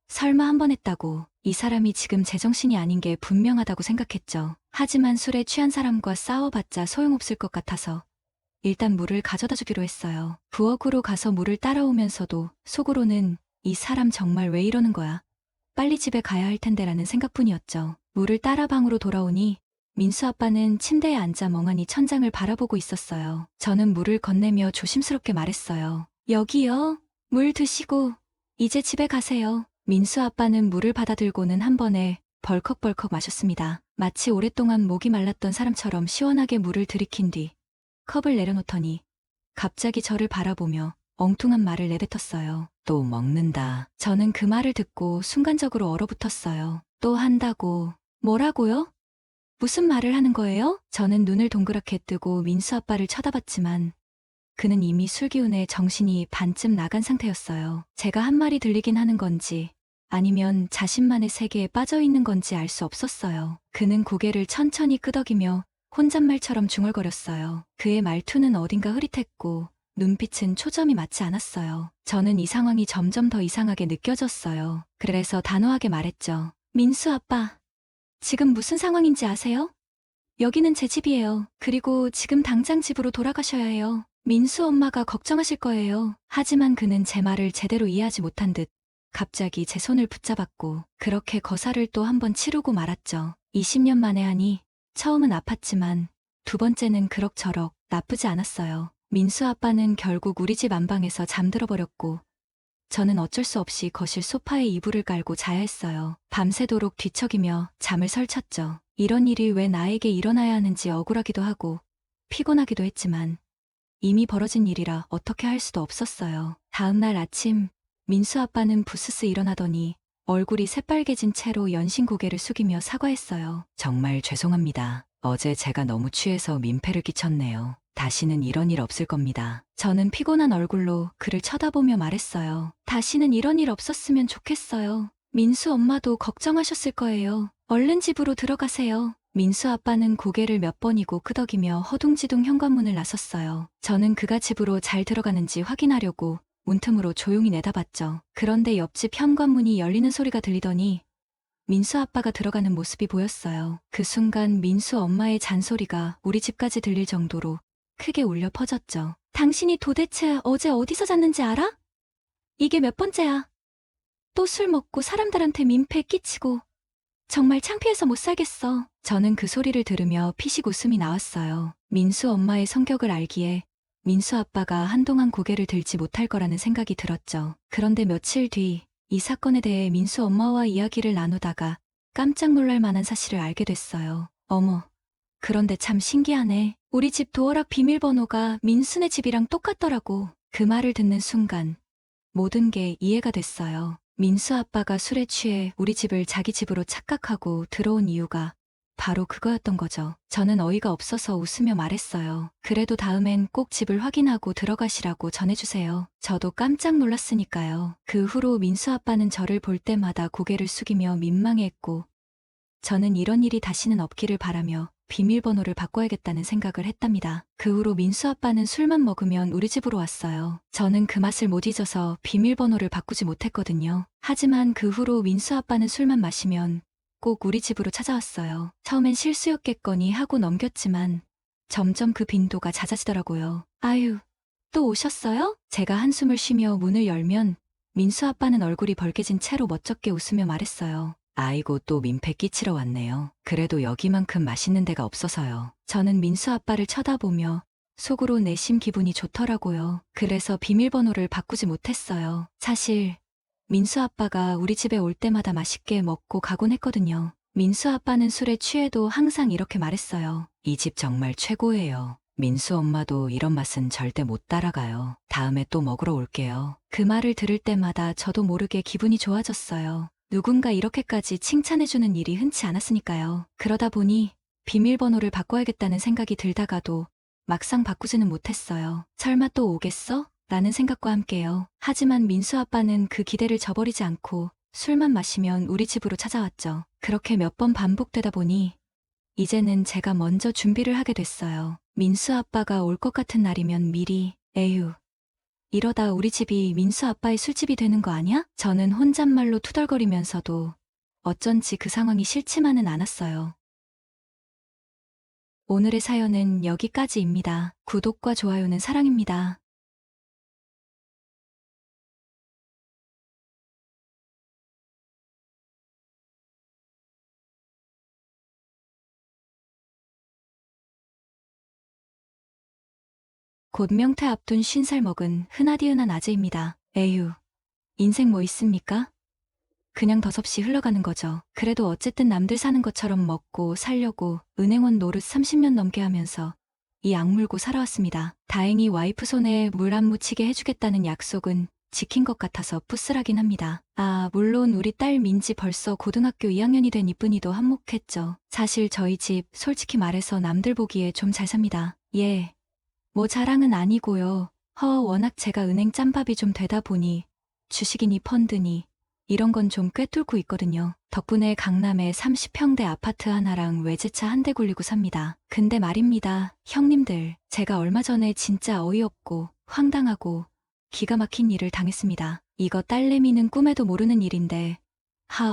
설마 한 번 했다고. 이 사람이 지금 제정신이 아닌 게 분명하다고 생각했죠. 하지만 술에 취한 사람과 싸워봤자 소용없을 것 같아서 일단 물을 가져다 주기로 했어요. 부엌으로 가서 물을 따라오면서도 속으로는 이 사람 정말 왜 이러는 거야? 빨리 집에 가야 할 텐데라는 생각뿐이었죠. 물을 따라 방으로 돌아오니 민수 아빠는 침대에 앉아 멍하니 천장을 바라보고 있었어요. 저는 물을 건네며 조심스럽게 말했어요. 여기요. 물 드시고 이제 집에 가세요. 민수 아빠는 물을 받아들고는 한 번에 벌컥벌컥 마셨습니다. 마치 오랫동안 목이 말랐던 사람처럼 시원하게 물을 들이킨 뒤 컵을 내려놓더니 갑자기 저를 바라보며 엉뚱한 말을 내뱉었어요. 또 먹는다. 저는 그 말을 듣고 순간적으로 얼어붙었어요. 또 한다고. 뭐라고요? 무슨 말을 하는 거예요? 저는 눈을 동그랗게 뜨고 민수 아빠를 쳐다봤지만 그는 이미 술기운에 정신이 반쯤 나간 상태였어요. 제가 한 말이 들리긴 하는 건지 아니면 자신만의 세계에 빠져 있는 건지 알 수 없었어요. 그는 고개를 천천히 끄덕이며 혼잣말처럼 중얼거렸어요. 그의 말투는 어딘가 흐릿했고 눈빛은 초점이 맞지 않았어요. 저는 이 상황이 점점 더 이상하게 느껴졌어요. 그래서 단호하게 말했죠. 민수 아빠, 지금 무슨 상황인지 아세요? 여기는 제 집이에요. 그리고 지금 당장 집으로 돌아가셔야 해요. 민수 엄마가 걱정하실 거예요. 하지만 그는 제 말을 제대로 이해하지 못한 듯 갑자기 제 손을 붙잡았고 그렇게 거사를 또 한 번 치르고 말았죠. 20년 만에 하니 처음은 아팠지만 두 번째는 그럭저럭 나쁘지 않았어요. 민수 아빠는 결국 우리 집 안방에서 잠들어 버렸고 저는 어쩔 수 없이 거실 소파에 이불을 깔고 자야 했어요. 밤새도록 뒤척이며 잠을 설쳤죠. 이런 일이 왜 나에게 일어나야 하는지 억울하기도 하고 피곤하기도 했지만 이미 벌어진 일이라 어떻게 할 수도 없었어요. 다음 날 아침 민수 아빠는 부스스 일어나더니 얼굴이 새빨개진 채로 연신 고개를 숙이며 사과했어요. 정말 죄송합니다. 어제 제가 너무 취해서 민폐를 끼쳤네요. 다시는 이런 일 없을 겁니다. 저는 피곤한 얼굴로 그를 쳐다보며 말했어요. 다시는 이런 일 없었으면 좋겠어요. 민수 엄마도 걱정하셨을 거예요. 얼른 집으로 들어가세요. 민수 아빠는 고개를 몇 번이고 끄덕이며 허둥지둥 현관문을 나섰어요. 저는 그가 집으로 잘 들어가는지 확인하려고 문틈으로 조용히 내다봤죠. 그런데 옆집 현관문이 열리는 소리가 들리더니 민수 아빠가 들어가는 모습이 보였어요. 그 순간 민수 엄마의 잔소리가 우리 집까지 들릴 정도로 크게 울려 퍼졌죠. 당신이 도대체 어제 어디서 잤는지 알아? 이게 몇 번째야? 또 술 먹고 사람들한테 민폐 끼치고 정말 창피해서 못 살겠어. 저는 그 소리를 들으며 피식 웃음이 나왔어요. 민수 엄마의 성격을 알기에 민수 아빠가 한동안 고개를 들지 못할 거라는 생각이 들었죠. 그런데 며칠 뒤 이 사건에 대해 민수 엄마와 이야기를 나누다가 깜짝 놀랄 만한 사실을 알게 됐어요. 어머, 그런데 참 신기하네. 우리 집 도어락 비밀번호가 민수네 집이랑 똑같더라고. 그 말을 듣는 순간 모든 게 이해가 됐어요. 민수 아빠가 술에 취해 우리 집을 자기 집으로 착각하고 들어온 이유가 바로 그거였던 거죠. 저는 어이가 없어서 웃으며 말했어요. 그래도 다음엔 꼭 집을 확인하고 들어가시라고 전해주세요. 저도 깜짝 놀랐으니까요. 그 후로 민수 아빠는 저를 볼 때마다 고개를 숙이며 민망해했고 저는 이런 일이 다시는 없기를 바라며 비밀번호를 바꿔야겠다는 생각을 했답니다. 그 후로 민수 아빠는 술만 먹으면 우리 집으로 왔어요. 저는 그 맛을 못 잊어서 비밀번호를 바꾸지 못했거든요. 하지만 그 후로 민수 아빠는 술만 마시면 꼭 우리 집으로 찾아왔어요. 처음엔 실수였겠거니 하고 넘겼지만 점점 그 빈도가 잦아지더라고요. 아유, 또 오셨어요? 제가 한숨을 쉬며 문을 열면 민수 아빠는 얼굴이 벌개진 채로 멋쩍게 웃으며 말했어요. 아이고, 또 민폐 끼치러 왔네요. 그래도 여기만큼 맛있는 데가 없어서요. 저는 민수 아빠를 쳐다보며 속으로 내심 기분이 좋더라고요. 그래서 비밀번호를 바꾸지 못했어요. 사실 민수 아빠가 우리 집에 올 때마다 맛있게 먹고 가곤 했거든요. 민수 아빠는 술에 취해도 항상 이렇게 말했어요. 이 집 정말 최고예요. 민수 엄마도 이런 맛은 절대 못 따라가요. 다음에 또 먹으러 올게요. 그 말을 들을 때마다 저도 모르게 기분이 좋아졌어요. 누군가 이렇게까지 칭찬해주는 일이 흔치 않았으니까요. 그러다 보니 비밀번호를 바꿔야겠다는 생각이 들다가도 막상 바꾸지는 못했어요. 설마 또 오겠어? 라는 생각과 함께요. 하지만 민수 아빠는 그 기대를 저버리지 않고 술만 마시면 우리 집으로 찾아왔죠. 그렇게 몇 번 반복되다 보니 이제는 제가 먼저 준비를 하게 됐어요. 민수 아빠가 올 것 같은 날이면 미리, 에휴, 이러다 우리 집이 민수 아빠의 술집이 되는 거 아니야? 저는 혼잣말로 투덜거리면서도 어쩐지 그 상황이 싫지만은 않았어요. 오늘의 사연은 여기까지입니다. 구독과 좋아요는 사랑입니다. 곧 명태 앞둔 50살 먹은 흔하디흔한 아재입니다. 에휴, 인생 뭐 있습니까? 그냥 덧없이 흘러가는 거죠. 그래도 어쨌든 남들 사는 것처럼 먹고 살려고 은행원 노릇 30년 넘게 하면서 이 악물고 살아왔습니다. 다행히 와이프 손에 물 안 묻히게 해주겠다는 약속은 지킨 것 같아서 푸슬하긴 합니다. 아, 물론 우리 딸 민지 벌써 고등학교 2학년이 된 이쁜이도 한몫했죠. 사실 저희 집 솔직히 말해서 남들 보기에 좀 잘 삽니다. 예. 뭐 자랑은 아니고요. 워낙 제가 은행 짬밥이 좀 되다 보니 주식이니 펀드니 이런 건 좀 꿰뚫고 있거든요. 덕분에 강남에 30평대 아파트 하나랑 외제차 한 대 굴리고 삽니다. 근데 말입니다. 형님들, 제가 얼마 전에 진짜 어이없고 황당하고 기가 막힌 일을 당했습니다. 이거 딸내미는 꿈에도 모르는 일인데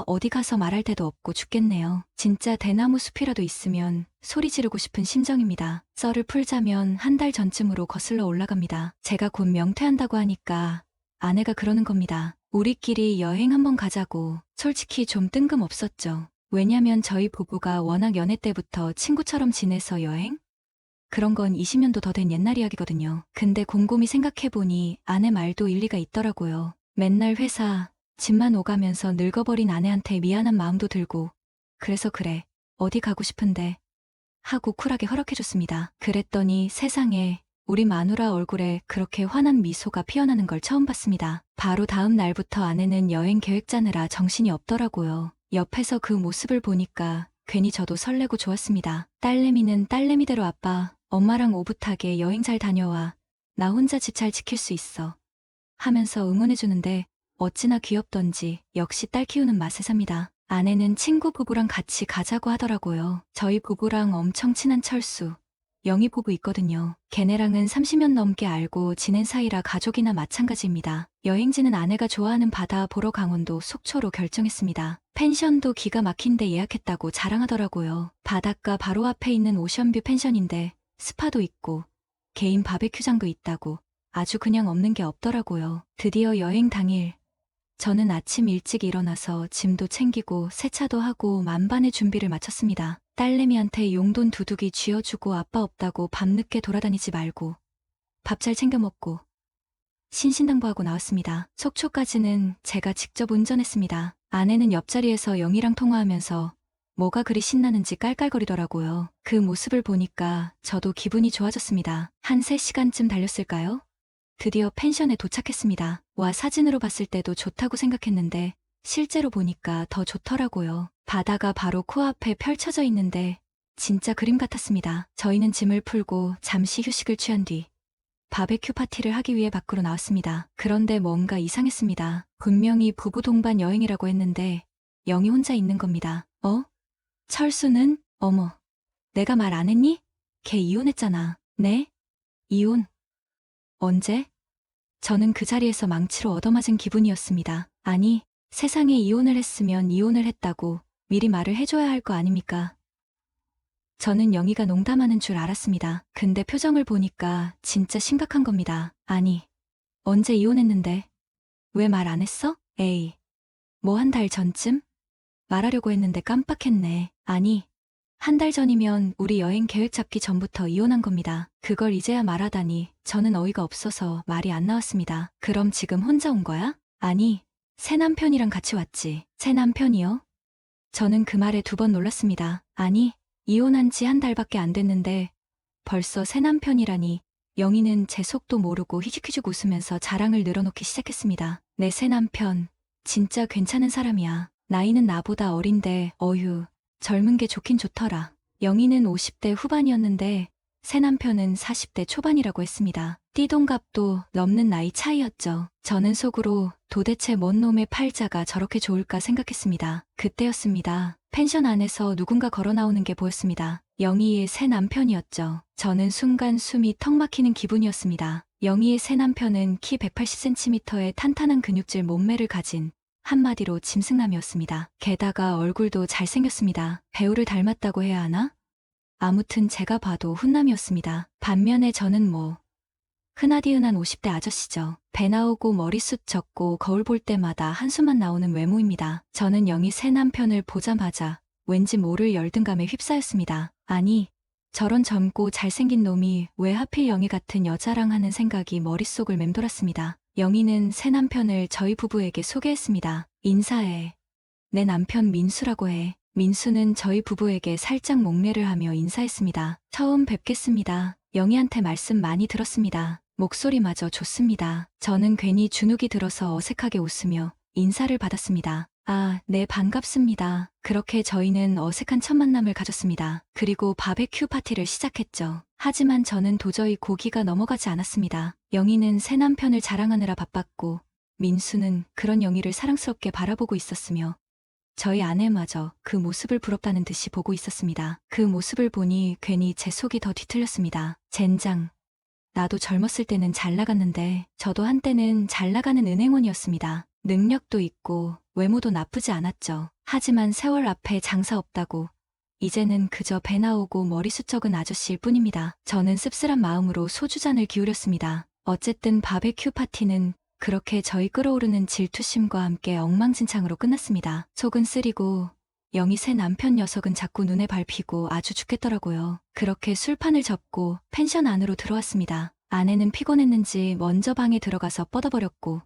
어디 가서 말할 데도 없고 죽겠네요. 진짜 대나무 숲이라도 있으면 소리 지르고 싶은 심정입니다. 썰을 풀자면 한 달 전쯤으로 거슬러 올라갑니다. 제가 곧 명퇴한다고 하니까 아내가 그러는 겁니다. 우리끼리 여행 한번 가자고. 솔직히 좀 뜬금없었죠. 왜냐면 저희 부부가 워낙 연애 때부터 친구처럼 지내서 여행? 그런 건 20년도 더 된 옛날 이야기거든요. 근데 곰곰이 생각해보니 아내 말도 일리가 있더라고요. 맨날 회사, 집만 오가면서 늙어버린 아내한테 미안한 마음도 들고 그래서 그래, 어디 가고 싶은데 하고 쿨하게 허락해줬습니다. 그랬더니 세상에 우리 마누라 얼굴에 그렇게 환한 미소가 피어나는 걸 처음 봤습니다. 바로 다음 날부터 아내는 여행 계획 짜느라 정신이 없더라고요. 옆에서 그 모습을 보니까 괜히 저도 설레고 좋았습니다. 딸내미는 딸내미대로 아빠, 엄마랑 오붓하게 여행 잘 다녀와. 나 혼자 집 잘 지킬 수 있어. 하면서 응원해주는데 어찌나 귀엽던지 역시 딸 키우는 맛에 삽니다. 아내는 친구 부부랑 같이 가자고 하더라고요. 저희 부부랑 엄청 친한 철수, 영희 부부 있거든요. 걔네랑은 30년 넘게 알고 지낸 사이라 가족이나 마찬가지입니다. 여행지는 아내가 좋아하는 바다 보러 강원도 속초로 결정했습니다. 펜션도 기가 막힌데 예약했다고 자랑하더라고요. 바닷가 바로 앞에 있는 오션뷰 펜션인데 스파도 있고 개인 바베큐장도 있다고 아주 그냥 없는 게 없더라고요. 드디어 여행 당일 저는 아침 일찍 일어나서 짐도 챙기고 세차도 하고 만반의 준비를 마쳤습니다. 딸내미한테 용돈 두둑이 쥐어주고 아빠 없다고 밤늦게 돌아다니지 말고 밥 잘 챙겨 먹고 신신당부하고 나왔습니다. 속초까지는 제가 직접 운전했습니다. 아내는 옆자리에서 영희랑 통화하면서 뭐가 그리 신나는지 깔깔거리더라고요. 그 모습을 보니까 저도 기분이 좋아졌습니다. 한 3시간쯤 달렸을까요? 드디어 펜션에 도착했습니다. 와, 사진으로 봤을 때도 좋다고 생각했는데 실제로 보니까 더 좋더라고요. 바다가 바로 코앞에 펼쳐져 있는데 진짜 그림 같았습니다. 저희는 짐을 풀고 잠시 휴식을 취한 뒤 바베큐 파티를 하기 위해 밖으로 나왔습니다. 그런데 뭔가 이상했습니다. 분명히 부부 동반 여행이라고 했는데 영희 혼자 있는 겁니다. 철수는? 어머, 내가 말 안 했니? 걔 이혼했잖아. 네? 이혼? 언제? 저는 그 자리에서 망치로 얻어맞은 기분이었습니다. 아니, 세상에 이혼을 했으면 이혼을 했다고 미리 말을 해줘야 할 거 아닙니까? 저는 영희가 농담하는 줄 알았습니다. 근데 표정을 보니까 진짜 심각한 겁니다. 아니, 언제 이혼했는데? 왜 말 안 했어? 에이, 뭐 한 달 전쯤? 말하려고 했는데 깜빡했네. 아니, 한 달 전이면 우리 여행 계획 잡기 전부터 이혼한 겁니다. 그걸 이제야 말하다니 저는 어이가 없어서 말이 안 나왔습니다. 그럼 지금 혼자 온 거야? 아니, 새 남편이랑 같이 왔지. 새 남편이요? 저는 그 말에 2번 놀랐습니다. 아니, 이혼한 지 한 달밖에 안 됐는데 벌써 새 남편이라니. 영희는 제 속도 모르고 희죽희죽 웃으면서 자랑을 늘어놓기 시작했습니다. 내 새 남편, 진짜 괜찮은 사람이야. 나이는 나보다 어린데 어휴, 젊은 게 좋긴 좋더라. 영희는 50대 후반이었는데 새 남편은 40대 초반이라고 했습니다. 띠동갑도 넘는 나이 차이였죠. 저는 속으로 도대체 뭔 놈의 팔자가 저렇게 좋을까 생각했습니다. 그때였습니다. 펜션 안에서 누군가 걸어 나오는 게 보였습니다. 영희의 새 남편이었죠. 저는 순간 숨이 턱 막히는 기분이었습니다. 영희의 새 남편은 키 180cm의 탄탄한 근육질 몸매를 가진 한마디로 짐승남이었습니다. 게다가 얼굴도 잘생겼습니다. 배우를 닮았다고 해야 하나? 아무튼 제가 봐도 훈남이었습니다. 반면에 저는 흔하디흔한 50대 아저씨죠. 배 나오고 머리숱 적고 거울 볼 때마다 한숨만 나오는 외모입니다. 저는 영희 새 남편을 보자마자 왠지 모를 열등감에 휩싸였습니다. 아니, 저런 젊고 잘생긴 놈이 왜 하필 영희 같은 여자랑 하는 생각이 머릿속을 맴돌았습니다. 영희는 새 남편을 저희 부부에게 소개했습니다. 인사해. 내 남편 민수라고 해. 민수는 저희 부부에게 살짝 목례를 하며 인사했습니다. 처음 뵙겠습니다. 영희한테 말씀 많이 들었습니다. 목소리마저 좋습니다. 저는 괜히 주눅이 들어서 어색하게 웃으며 인사를 받았습니다. 아, 네, 반갑습니다. 그렇게 저희는 어색한 첫 만남을 가졌습니다. 그리고 바베큐 파티를 시작했죠. 하지만 저는 도저히 고기가 넘어가지 않았습니다. 영희는 새 남편을 자랑하느라 바빴고, 민수는 그런 영희를 사랑스럽게 바라보고 있었으며, 저희 아내마저 그 모습을 부럽다는 듯이 보고 있었습니다. 그 모습을 보니 괜히 제 속이 더 뒤틀렸습니다. 젠장. 나도 젊었을 때는 잘 나갔는데 저도 한때는 잘 나가는 은행원이었습니다. 능력도 있고 외모도 나쁘지 않았죠. 하지만 세월 앞에 장사 없다고 이제는 그저 배 나오고 머리숱 적은 아저씨일 뿐입니다. 저는 씁쓸한 마음으로 소주잔을 기울였습니다. 어쨌든 바베큐 파티는 그렇게 저희 끓어오르는 질투심과 함께 엉망진창으로 끝났습니다. 속은 쓰리고 영희 새 남편 녀석은 자꾸 눈에 밟히고 아주 죽겠더라고요. 그렇게 술판을 접고 펜션 안으로 들어왔습니다. 아내는 피곤했는지 먼저 방에 들어가서 뻗어버렸고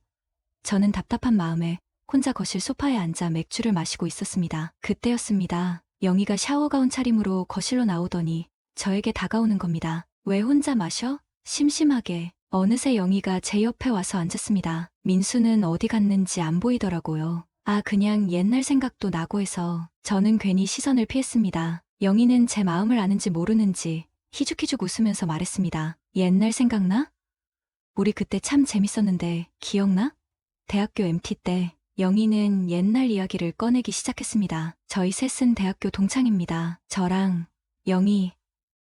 저는 답답한 마음에 혼자 거실 소파에 앉아 맥주를 마시고 있었습니다. 그때였습니다. 영희가 샤워가운 차림으로 거실로 나오더니 저에게 다가오는 겁니다. 왜 혼자 마셔? 심심하게. 어느새 영희가 제 옆에 와서 앉았습니다. 민수는 어디 갔는지 안 보이더라고요. 아, 그냥 옛날 생각도 나고 해서 저는 괜히 시선을 피했습니다. 영희는 제 마음을 아는지 모르는지 희죽희죽 웃으면서 말했습니다. 옛날 생각나? 우리 그때 참 재밌었는데 기억나? 대학교 MT 때 영희는 옛날 이야기를 꺼내기 시작했습니다. 저희 셋은 대학교 동창입니다. 저랑 영희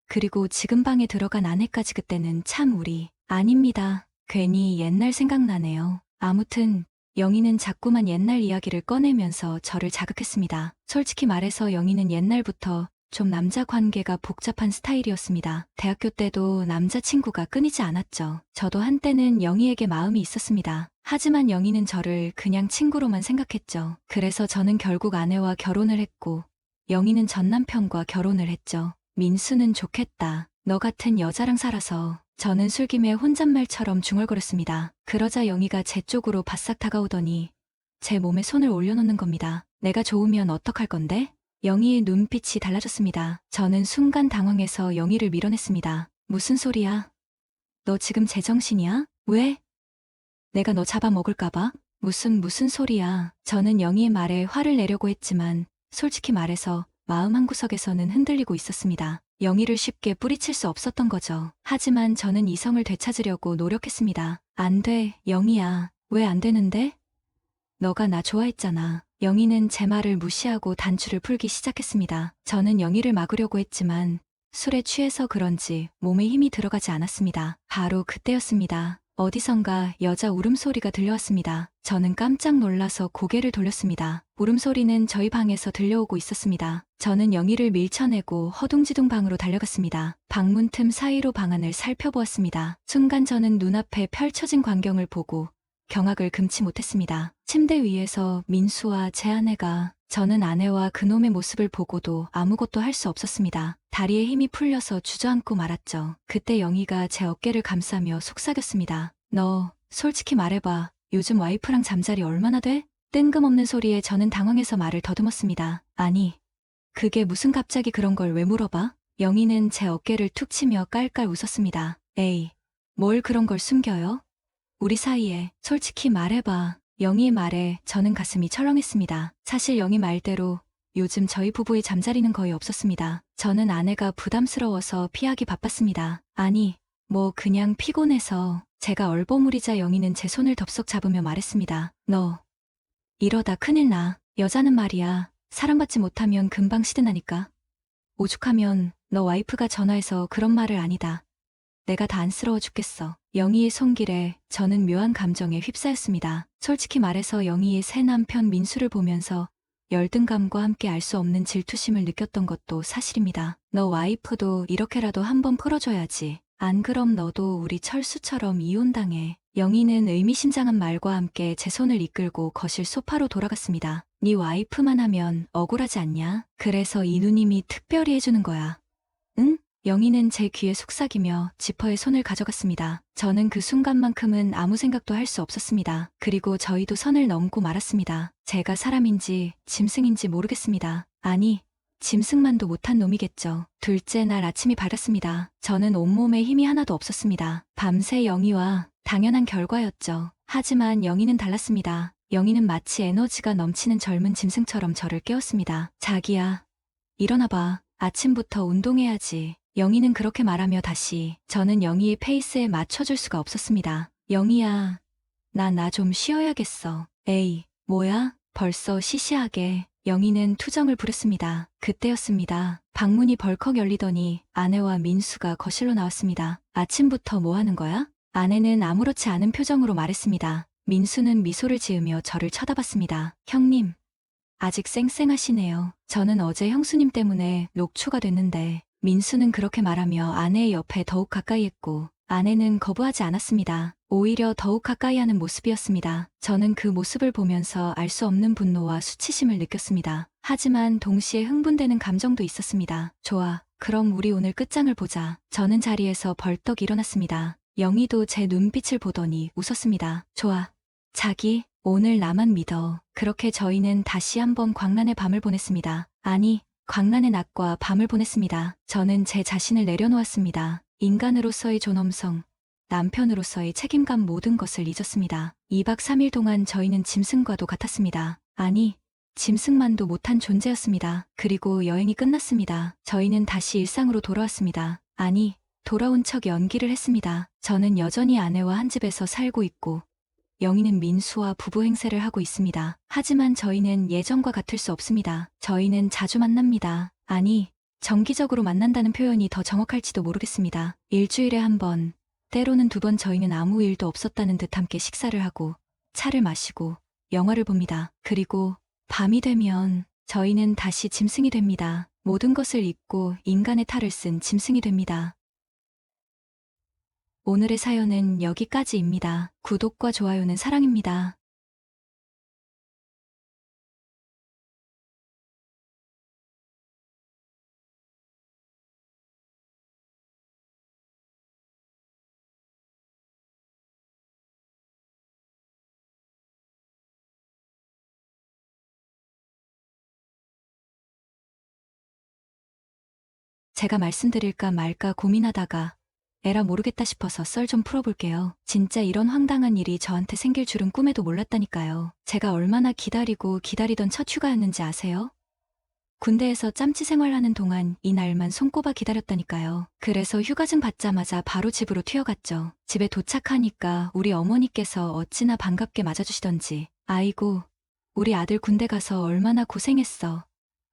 그리고 지금 방에 들어간 아내까지. 그때는 참 우리 아닙니다. 괜히 옛날 생각나네요. 아무튼 영희는 자꾸만 옛날 이야기를 꺼내면서 저를 자극했습니다. 솔직히 말해서 영희는 옛날부터 좀 남자 관계가 복잡한 스타일이었습니다. 대학교 때도 남자친구가 끊이지 않았죠. 저도 한때는 영희에게 마음이 있었습니다. 하지만 영희는 저를 그냥 친구로만 생각했죠. 그래서 저는 결국 아내와 결혼을 했고 영희는 전 남편과 결혼을 했죠. 민수는 좋겠다. 너 같은 여자랑 살아서. 저는 술김에 혼잣말처럼 중얼거렸습니다. 그러자 영희가 제 쪽으로 바싹 다가오더니 제 몸에 손을 올려놓는 겁니다. 내가 좋으면 어떡할 건데? 영희의 눈빛이 달라졌습니다. 저는 순간 당황해서 영희를 밀어냈습니다. 무슨 소리야? 너 지금 제정신이야? 왜? 내가 너 잡아먹을까봐? 무슨 소리야. 저는 영희의 말에 화를 내려고 했지만 솔직히 말해서 마음 한구석에서는 흔들리고 있었습니다. 영희를 쉽게 뿌리칠 수 없었던 거죠. 하지만 저는 이성을 되찾으려고 노력했습니다. 안 돼, 영희야. 왜 안 되는데? 너가 나 좋아했잖아. 영희는 제 말을 무시하고 단추를 풀기 시작했습니다. 저는 영희를 막으려고 했지만 술에 취해서 그런지 몸에 힘이 들어가지 않았습니다. 바로 그때였습니다. 어디선가 여자 울음소리가 들려왔습니다. 저는 깜짝 놀라서 고개를 돌렸습니다. 울음소리는 저희 방에서 들려오고 있었습니다. 저는 영희를 밀쳐내고 허둥지둥 방으로 달려갔습니다. 방문 틈 사이로 방안을 살펴보았습니다. 순간 저는 눈앞에 펼쳐진 광경을 보고 경악을 금치 못했습니다. 침대 위에서 민수와 제 아내가 저는 아내와 그놈의 모습을 보고도 아무것도 할 수 없었습니다. 다리에 힘이 풀려서 주저앉고 말았죠. 그때 영희가 제 어깨를 감싸며 속삭였습니다. 너 솔직히 말해봐. 요즘 와이프랑 잠자리 얼마나 돼? 뜬금없는 소리에 저는 당황해서 말을 더듬었습니다. 아니, 그게 무슨 갑자기 그런 걸 왜 물어봐? 영희는 제 어깨를 툭 치며 깔깔 웃었습니다. 에이, 뭘 그런 걸 숨겨요? 우리 사이에 솔직히 말해봐. 영희의 말에 저는 가슴이 철렁했습니다. 사실 영희 말대로 요즘 저희 부부의 잠자리는 거의 없었습니다. 저는 아내가 부담스러워서 피하기 바빴습니다. 아니, 뭐 그냥 피곤해서 제가 얼버무리자 영희는 제 손을 덥석 잡으며 말했습니다. 너 이러다 큰일 나. 여자는 말이야. 사랑받지 못하면 금방 시드나니까. 오죽하면 너 와이프가 전화해서 그런 말을 아니다. 내가 다 안쓰러워 죽겠어. 영희의 손길에 저는 묘한 감정에 휩싸였습니다. 솔직히 말해서 영희의 새 남편 민수를 보면서 열등감과 함께 알 수 없는 질투심을 느꼈던 것도 사실입니다. 너 와이프도 이렇게라도 한번 풀어줘야지. 안 그럼 너도 우리 철수처럼 이혼당해. 영희는 의미심장한 말과 함께 제 손을 이끌고 거실 소파로 돌아갔습니다. 네 와이프만 하면 억울하지 않냐? 그래서 이 누님이 특별히 해주는 거야. 응? 영희는 제 귀에 속삭이며 지퍼에 손을 가져갔습니다. 저는 그 순간만큼은 아무 생각도 할 수 없었습니다. 그리고 저희도 선을 넘고 말았습니다. 제가 사람인지 짐승인지 모르겠습니다. 아니, 짐승만도 못한 놈이겠죠. 둘째 날 아침이 밝았습니다. 저는 온몸에 힘이 하나도 없었습니다. 밤새 영희와 당연한 결과였죠. 하지만 영희는 달랐습니다. 영희는 마치 에너지가 넘치는 젊은 짐승처럼 저를 깨웠습니다. 자기야, 일어나봐. 아침부터 운동해야지. 영희는 그렇게 말하며 다시 저는 영희의 페이스에 맞춰줄 수가 없었습니다. 영희야, 나 좀 쉬어야겠어. 에이, 뭐야? 벌써 시시하게. 영희는 투정을 부렸습니다. 그때였습니다. 방문이 벌컥 열리더니 아내와 민수가 거실로 나왔습니다. 아침부터 뭐 하는 거야? 아내는 아무렇지 않은 표정으로 말했습니다. 민수는 미소를 지으며 저를 쳐다봤습니다. 형님, 아직 쌩쌩하시네요. 저는 어제 형수님 때문에 녹초가 됐는데 민수는 그렇게 말하며 아내의 옆에 더욱 가까이 했고 아내는 거부하지 않았습니다. 오히려 더욱 가까이 하는 모습이었습니다. 저는 그 모습을 보면서 알 수 없는 분노와 수치심을 느꼈습니다. 하지만 동시에 흥분되는 감정도 있었습니다. 좋아, 그럼 우리 오늘 끝장을 보자. 저는 자리에서 벌떡 일어났습니다. 영희도 제 눈빛을 보더니 웃었습니다. 좋아, 자기, 오늘 나만 믿어. 그렇게 저희는 다시 한번 광란의 밤을 보냈습니다. 아니, 광란의 낮과 밤을 보냈습니다. 저는 제 자신을 내려놓았습니다. 인간으로서의 존엄성, 남편으로서의 책임감 모든 것을 잊었습니다. 2박 3일 동안 저희는 짐승과도 같았습니다. 아니, 짐승만도 못한 존재였습니다. 그리고 여행이 끝났습니다. 저희는 다시 일상으로 돌아왔습니다. 아니, 돌아온 척 연기를 했습니다. 저는 여전히 아내와 한 집에서 살고 있고 영희는 민수와 부부 행세를 하고 있습니다. 하지만 저희는 예전과 같을 수 없습니다. 저희는 자주 만납니다. 아니, 정기적으로 만난다는 표현이 더 정확할지도 모르겠습니다. 일주일에 한 번, 때로는 2번 저희는 아무 일도 없었다는 듯 함께 식사를 하고 차를 마시고 영화를 봅니다. 그리고 밤이 되면 저희는 다시 짐승이 됩니다. 모든 것을 잊고 인간의 탈을 쓴 짐승이 됩니다. 오늘의 사연은 여기까지입니다. 구독과 좋아요는 사랑입니다. 제가 말씀드릴까 말까 고민하다가 에라 모르겠다 싶어서 썰 좀 풀어볼게요. 진짜 이런 황당한 일이 저한테 생길 줄은 꿈에도 몰랐다니까요. 제가 얼마나 기다리고 기다리던 첫 휴가였는지 아세요? 군대에서 짬치 생활하는 동안 이 날만 손꼽아 기다렸다니까요. 그래서 휴가증 받자마자 바로 집으로 튀어갔죠. 집에 도착하니까 우리 어머니께서 어찌나 반갑게 맞아주시던지 아이고, 우리 아들 군대 가서 얼마나 고생했어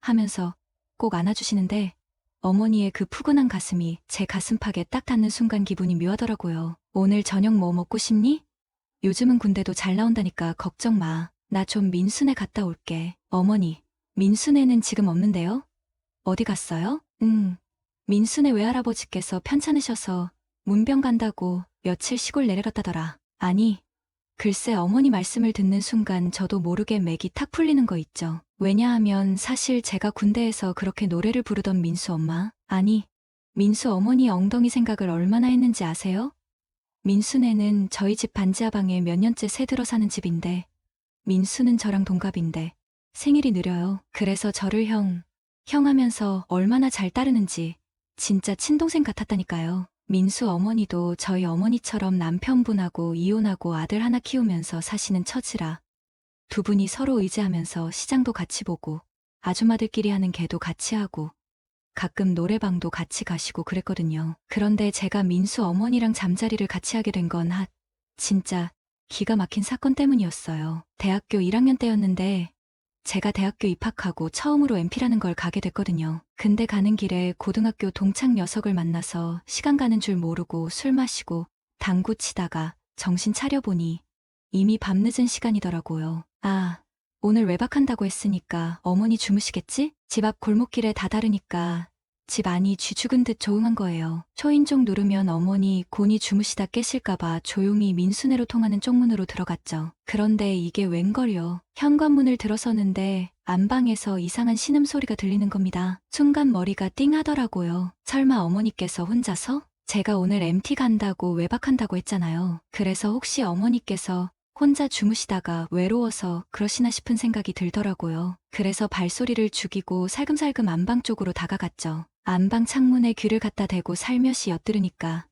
하면서 꼭 안아주시는데 어머니의 그 푸근한 가슴이 제 가슴팍에 딱 닿는 순간 기분이 묘하더라고요. 오늘 저녁 뭐 먹고 싶니? 요즘은 군대도 잘 나온다니까 걱정 마. 나 좀 민수네 갔다 올게. 어머니, 민수네는 지금 없는데요? 어디 갔어요? 민수네 외할아버지께서 편찮으셔서 문병 간다고 며칠 시골 내려갔다더라. 아니, 글쎄 어머니 말씀을 듣는 순간 저도 모르게 맥이 탁 풀리는 거 있죠. 왜냐하면 사실 제가 군대에서 그렇게 노래를 부르던 민수 엄마, 아니, 민수 어머니 엉덩이 생각을 얼마나 했는지 아세요? 민수네는 저희 집 반지하방에 몇 년째 새 들어 사는 집인데 민수는 저랑 동갑인데 생일이 느려요. 그래서 저를 형 하면서 얼마나 잘 따르는지 진짜 친동생 같았다니까요. 민수 어머니도 저희 어머니처럼 남편분하고 이혼하고 아들 하나 키우면서 사시는 처지라 2분이 서로 의지하면서 시장도 같이 보고 아줌마들끼리 하는 개도 같이 하고 가끔 노래방도 같이 가시고 그랬거든요. 그런데 제가 민수 어머니랑 잠자리를 같이 하게 된 건 진짜 기가 막힌 사건 때문이었어요. 대학교 1학년 때였는데 제가 대학교 입학하고 처음으로 MT라는 걸 가게 됐거든요. 근데 가는 길에 고등학교 동창 녀석을 만나서 시간 가는 줄 모르고 술 마시고 당구 치다가 정신 차려보니 이미 밤늦은 시간이더라고요. 아, 오늘 외박한다고 했으니까 어머니 주무시겠지? 집 앞 골목길에 다다르니까 집 안이 쥐죽은 듯 조용한 거예요. 초인종 누르면 어머니 곤히 주무시다 깨실까봐 조용히 민수네로 통하는 쪽문으로 들어갔죠. 그런데 이게 웬걸요. 현관문을 들어서는데 안방에서 이상한 신음소리가 들리는 겁니다. 순간 머리가 띵하더라고요. 설마 어머니께서 혼자서? 제가 오늘 MT 간다고 외박한다고 했잖아요. 그래서 혹시 어머니께서 혼자 주무시다가 외로워서 그러시나 싶은 생각이 들더라고요. 그래서 발소리를 죽이고 살금살금 안방 쪽으로 다가갔죠. 안방 창문에 귀를 갖다 대고 살며시 엿들으니까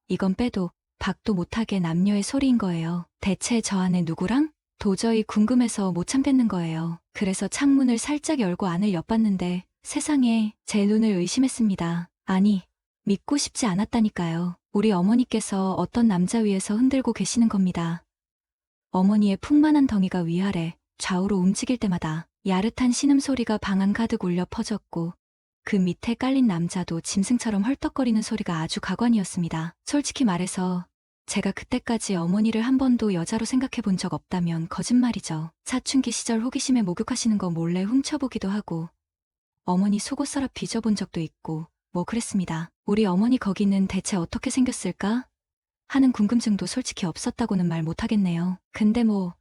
이건 빼도 박도 못하게 남녀의 소리인 거예요. 대체 저 안에 누구랑? 도저히 궁금해서 못 참겠는 거예요. 그래서 창문을 살짝 열고 안을 엿봤는데 세상에 제 눈을 의심했습니다. 아니, 믿고 싶지 않았다니까요. 우리 어머니께서 어떤 남자 위에서 흔들고 계시는 겁니다. 어머니의 풍만한 덩이가 위아래 좌우로 움직일 때마다 야릇한 신음소리가 방 안 가득 울려 퍼졌고 그 밑에 깔린 남자도 짐승처럼 헐떡거리는 소리가 아주 가관이었습니다. 솔직히 말해서 제가 그때까지 어머니를 한 번도 여자로 생각해 본 적 없다면 거짓말이죠. 사춘기 시절 호기심에 목욕하시는 거 몰래 훔쳐보기도 하고 어머니 속옷 서랍 뒤져본 적도 있고 뭐 그랬습니다. 우리 어머니 거기는 대체 어떻게 생겼을까? 하는 궁금증도 솔직히 없었다고는 말 못하겠네요. 근데 뭐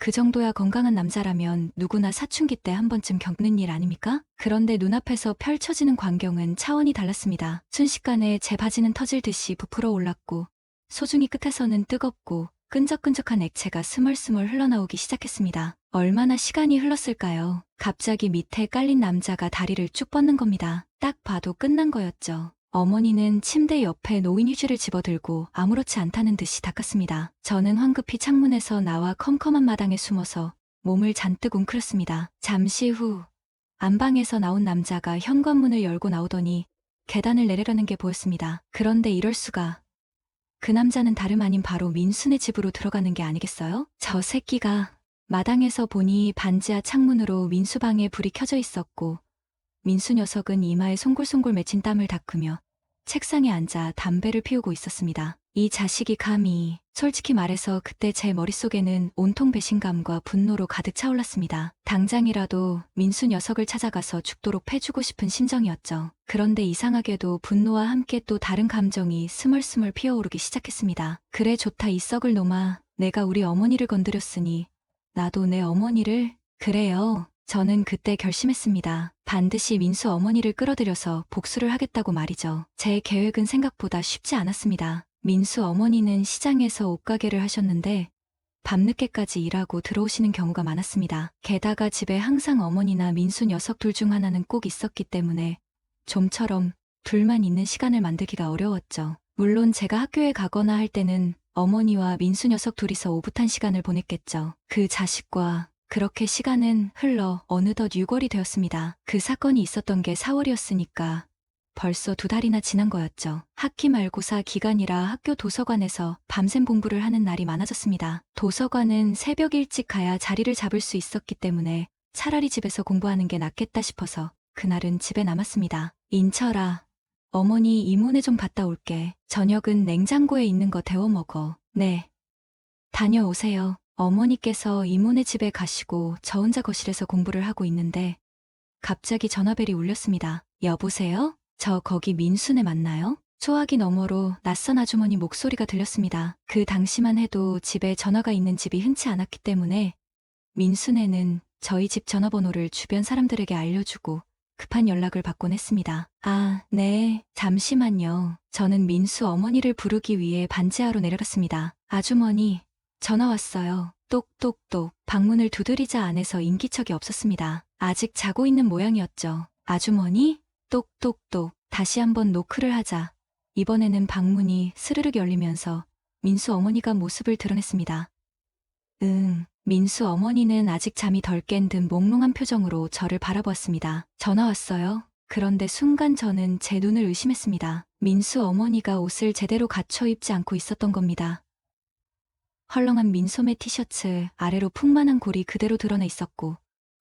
그 정도야 건강한 남자라면 누구나 사춘기 때 한 번쯤 겪는 일 아닙니까? 그런데 눈앞에서 펼쳐지는 광경은 차원이 달랐습니다. 순식간에 제 바지는 터질 듯이 부풀어 올랐고 소중이 끝에서는 뜨겁고 끈적끈적한 액체가 스멀스멀 흘러나오기 시작했습니다. 얼마나 시간이 흘렀을까요? 갑자기 밑에 깔린 남자가 다리를 쭉 뻗는 겁니다. 딱 봐도 끝난 거였죠. 어머니는 침대 옆에 놓인 휴지를 집어들고 아무렇지 않다는 듯이 닦았습니다. 저는 황급히 창문에서 나와 컴컴한 마당에 숨어서 몸을 잔뜩 웅크렸습니다. 잠시 후 안방에서 나온 남자가 현관문을 열고 나오더니 계단을 내려가는 게 보였습니다. 그런데 이럴 수가. 그 남자는 다름 아닌 바로 민수네 집으로 들어가는 게 아니겠어요? 저 새끼가. 마당에서 보니 반지하 창문으로 민수 방에 불이 켜져 있었고 민수 녀석은 이마에 송골송골 맺힌 땀을 닦으며 책상에 앉아 담배를 피우고 있었습니다. 이 자식이 감히. 솔직히 말해서 그때 제 머릿속에는 온통 배신감과 분노로 가득 차올랐습니다. 당장이라도 민수 녀석을 찾아가서 죽도록 패주고 싶은 심정이었죠. 그런데 이상하게도 분노와 함께 또 다른 감정이 스멀스멀 피어오르기 시작했습니다. 그래 좋다 이 썩을 놈아. 내가 우리 어머니를 건드렸으니 나도 내 어머니를. 그래요. 저는 그때 결심했습니다. 반드시 민수 어머니를 끌어들여서 복수를 하겠다고 말이죠. 제 계획은 생각보다 쉽지 않았습니다. 민수 어머니는 시장에서 옷가게를 하셨는데 밤늦게까지 일하고 들어오시는 경우가 많았습니다. 게다가 집에 항상 어머니나 민수 녀석 둘 중 하나는 꼭 있었기 때문에 좀처럼 둘만 있는 시간을 만들기가 어려웠죠. 물론 제가 학교에 가거나 할 때는 어머니와 민수 녀석 둘이서 오붓한 시간을 보냈겠죠. 그 자식과 그렇게 시간은 흘러 어느덧 6월이 되었습니다. 그 사건이 있었던 게 4월이었으니까 벌써 2달이나 지난 거였죠. 학기 말고사 기간이라 학교 도서관에서 밤샘 공부를 하는 날이 많아졌습니다. 도서관은 새벽 일찍 가야 자리를 잡을 수 있었기 때문에 차라리 집에서 공부하는 게 낫겠다 싶어서 그날은 집에 남았습니다. 인철아, 어머니 이모네 좀 갔다 올게. 저녁은 냉장고에 있는 거 데워 먹어. 네. 다녀오세요. 어머니께서 이모네 집에 가시고 저 혼자 거실에서 공부를 하고 있는데 갑자기 전화벨이 울렸습니다. 여보세요? 저 거기 민수네 맞나요? 소화기 너머로 낯선 아주머니 목소리가 들렸습니다. 그 당시만 해도 집에 전화가 있는 집이 흔치 않았기 때문에 민수네는 저희 집 전화번호를 주변 사람들에게 알려주고 급한 연락을 받곤 했습니다. 아, 네, 잠시만요. 저는 민수 어머니를 부르기 위해 반지하로 내려갔습니다. 아주머니, 전화 왔어요. 똑똑똑. 방문을 두드리자 안에서 인기척이 없었습니다. 아직 자고 있는 모양이었죠. 아주머니? 똑똑똑. 다시 한번 노크를 하자. 이번에는 방문이 스르륵 열리면서 민수 어머니가 모습을 드러냈습니다. 민수 어머니는 아직 잠이 덜 깬 듯 몽롱한 표정으로 저를 바라보았습니다. 전화 왔어요. 그런데 순간 저는 제 눈을 의심했습니다. 민수 어머니가 옷을 제대로 갖춰 입지 않고 있었던 겁니다. 헐렁한 민소매 티셔츠 아래로 풍만한 골이 그대로 드러나 있었고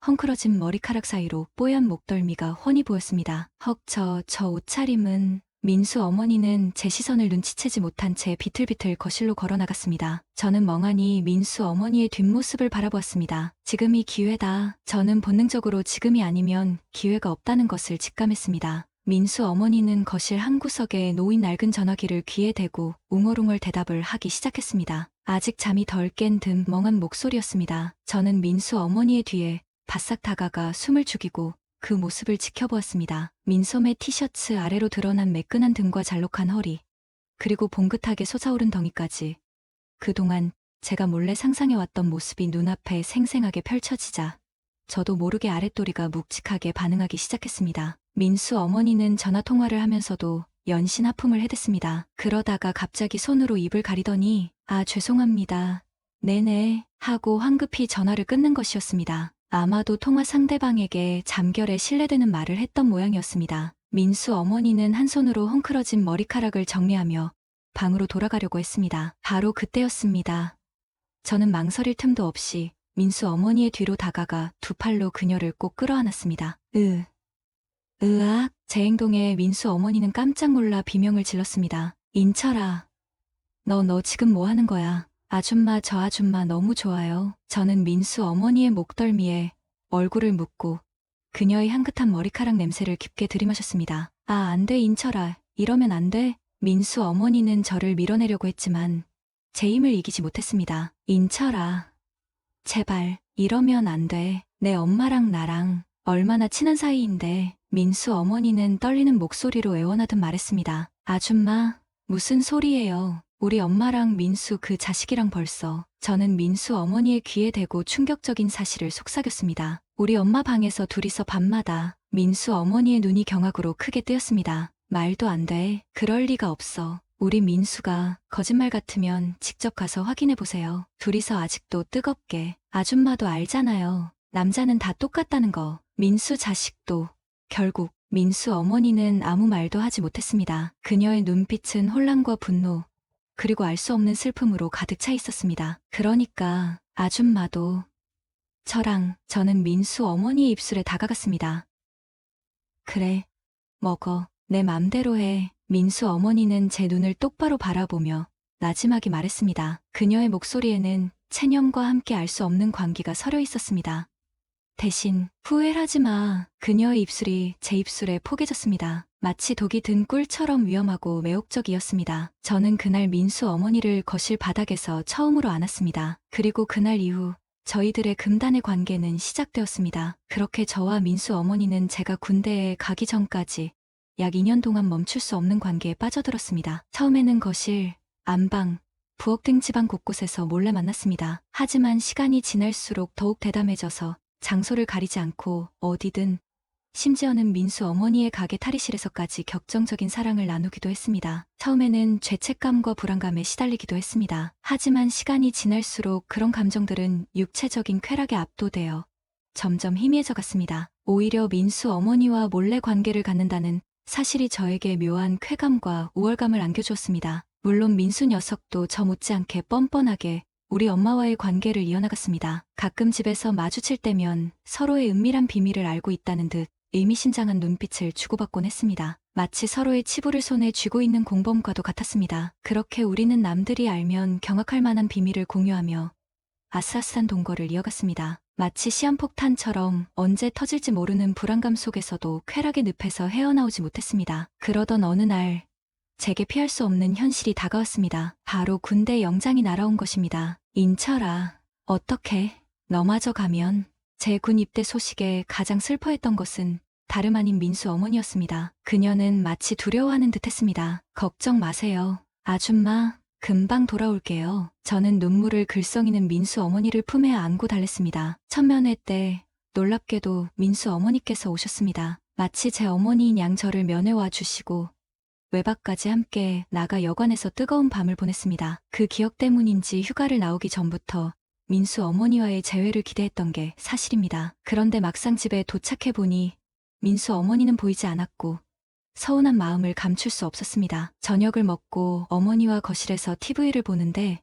헝클어진 머리카락 사이로 뽀얀 목덜미가 훤히 보였습니다. 저 옷차림은. 민수 어머니는 제 시선을 눈치채지 못한 채 비틀비틀 거실로 걸어 나갔습니다. 저는 멍하니 민수 어머니의 뒷모습을 바라보았습니다. 지금이 기회다. 저는 본능적으로 지금이 아니면 기회가 없다는 것을 직감했습니다. 민수 어머니는 거실 한 구석에 놓인 낡은 전화기를 귀에 대고 웅얼웅얼 대답을 하기 시작했습니다. 아직 잠이 덜 깬 듯 멍한 목소리였습니다. 저는 민수 어머니의 뒤에 바싹 다가가 숨을 죽이고 그 모습을 지켜보았습니다. 민소매 티셔츠 아래로 드러난 매끈한 등과 잘록한 허리, 그리고 봉긋하게 솟아오른 덩이까지. 그동안 제가 몰래 상상해왔던 모습이 눈앞에 생생하게 펼쳐지자 저도 모르게 아랫도리가 묵직하게 반응하기 시작했습니다. 민수 어머니는 전화통화를 하면서도 연신 하품을 해댔습니다. 그러다가 갑자기 손으로 입을 가리더니 죄송합니다. 네네 하고 황급히 전화를 끊는 것이었습니다. 아마도 통화 상대방에게 잠결에 실례되는 말을 했던 모양이었습니다. 민수 어머니는 한 손으로 헝클어진 머리카락을 정리하며 방으로 돌아가려고 했습니다. 바로 그때였습니다. 저는 망설일 틈도 없이 민수 어머니의 뒤로 다가가 두 팔로 그녀를 꼭 끌어안았습니다. 으악. 제 행동에 민수 어머니는 깜짝 놀라 비명을 질렀습니다. 인철아. 너 지금 뭐 하는 거야? 아줌마, 저 아줌마 너무 좋아요. 저는 민수 어머니의 목덜미에 얼굴을 묻고 그녀의 향긋한 머리카락 냄새를 깊게 들이마셨습니다. 안 돼, 인철아. 이러면 안 돼. 민수 어머니는 저를 밀어내려고 했지만 제 힘을 이기지 못했습니다. 인철아. 제발, 이러면 안 돼. 내 엄마랑 나랑 얼마나 친한 사이인데. 민수 어머니는 떨리는 목소리로 애원하듯 말했습니다. 아줌마, 무슨 소리예요? 우리 엄마랑 민수 그 자식이랑 벌써. 저는 민수 어머니의 귀에 대고 충격적인 사실을 속삭였습니다. 우리 엄마 방에서 둘이서 밤마다. 민수 어머니의 눈이 경악으로 크게 뜨였습니다. 말도 안 돼. 그럴 리가 없어. 우리 민수가 거짓말 같으면 직접 가서 확인해 보세요. 둘이서 아직도 뜨겁게. 아줌마도 알잖아요. 남자는 다 똑같다는 거. 민수 자식도. 결국 민수 어머니는 아무 말도 하지 못했습니다. 그녀의 눈빛은 혼란과 분노, 그리고 알 수 없는 슬픔으로 가득 차 있었습니다. 그러니까 아줌마도 저는 민수 어머니의 입술에 다가갔습니다. 그래, 먹어. 내 맘대로 해. 민수 어머니는 제 눈을 똑바로 바라보며 나지막이 말했습니다. 그녀의 목소리에는 체념과 함께 알 수 없는 광기가 서려 있었습니다. 대신 후회를 하지 마. 그녀의 입술이 제 입술에 포개졌습니다. 마치 독이 든 꿀처럼 위험하고 매혹적이었습니다. 저는 그날 민수 어머니를 거실 바닥에서 처음으로 안았습니다. 그리고 그날 이후 저희들의 금단의 관계는 시작되었습니다. 그렇게 저와 민수 어머니는 제가 군대에 가기 전까지 약 2년 동안 멈출 수 없는 관계에 빠져들었습니다. 처음에는 거실, 안방, 부엌 등 집안 곳곳에서 몰래 만났습니다. 하지만 시간이 지날수록 더욱 대담해져서 장소를 가리지 않고 어디든, 심지어는 민수 어머니의 가게 탈의실에서까지 격정적인 사랑을 나누기도 했습니다. 처음에는 죄책감과 불안감에 시달리기도 했습니다. 하지만 시간이 지날수록 그런 감정들은 육체적인 쾌락에 압도되어 점점 희미해져 갔습니다. 오히려 민수 어머니와 몰래 관계를 갖는다는 사실이 저에게 묘한 쾌감과 우월감을 안겨주었습니다. 물론 민수 녀석도 저 못지않게 뻔뻔하게 우리 엄마와의 관계를 이어나갔습니다. 가끔 집에서 마주칠 때면 서로의 은밀한 비밀을 알고 있다는 듯 의미심장한 눈빛을 주고받곤 했습니다. 마치 서로의 치부를 손에 쥐고 있는 공범과도 같았습니다. 그렇게 우리는 남들이 알면 경악할 만한 비밀을 공유하며 아슬아슬한 동거를 이어갔습니다. 마치 시한폭탄처럼 언제 터질지 모르는 불안감 속에서도 쾌락의 늪에서 헤어나오지 못했습니다. 그러던 어느 날 제게 피할 수 없는 현실이 다가왔습니다. 바로 군대 영장이 날아온 것입니다. 인철아, 어떡해. 너마저 가면. 제 군 입대 소식에 가장 슬퍼했던 것은 다름 아닌 민수 어머니였습니다. 그녀는 마치 두려워하는 듯했습니다. 걱정 마세요. 아줌마, 금방 돌아올게요. 저는 눈물을 글썽이는 민수 어머니를 품에 안고 달랬습니다. 첫 면회 때 놀랍게도 민수 어머니께서 오셨습니다. 마치 제 어머니인 양 저를 면회 와주시고 외박까지 함께 나가 여관에서 뜨거운 밤을 보냈습니다. 그 기억 때문인지 휴가를 나오기 전부터 민수 어머니와의 재회를 기대했던 게 사실입니다. 그런데 막상 집에 도착해보니 민수 어머니는 보이지 않았고 서운한 마음을 감출 수 없었습니다. 저녁을 먹고 어머니와 거실에서 TV를 보는데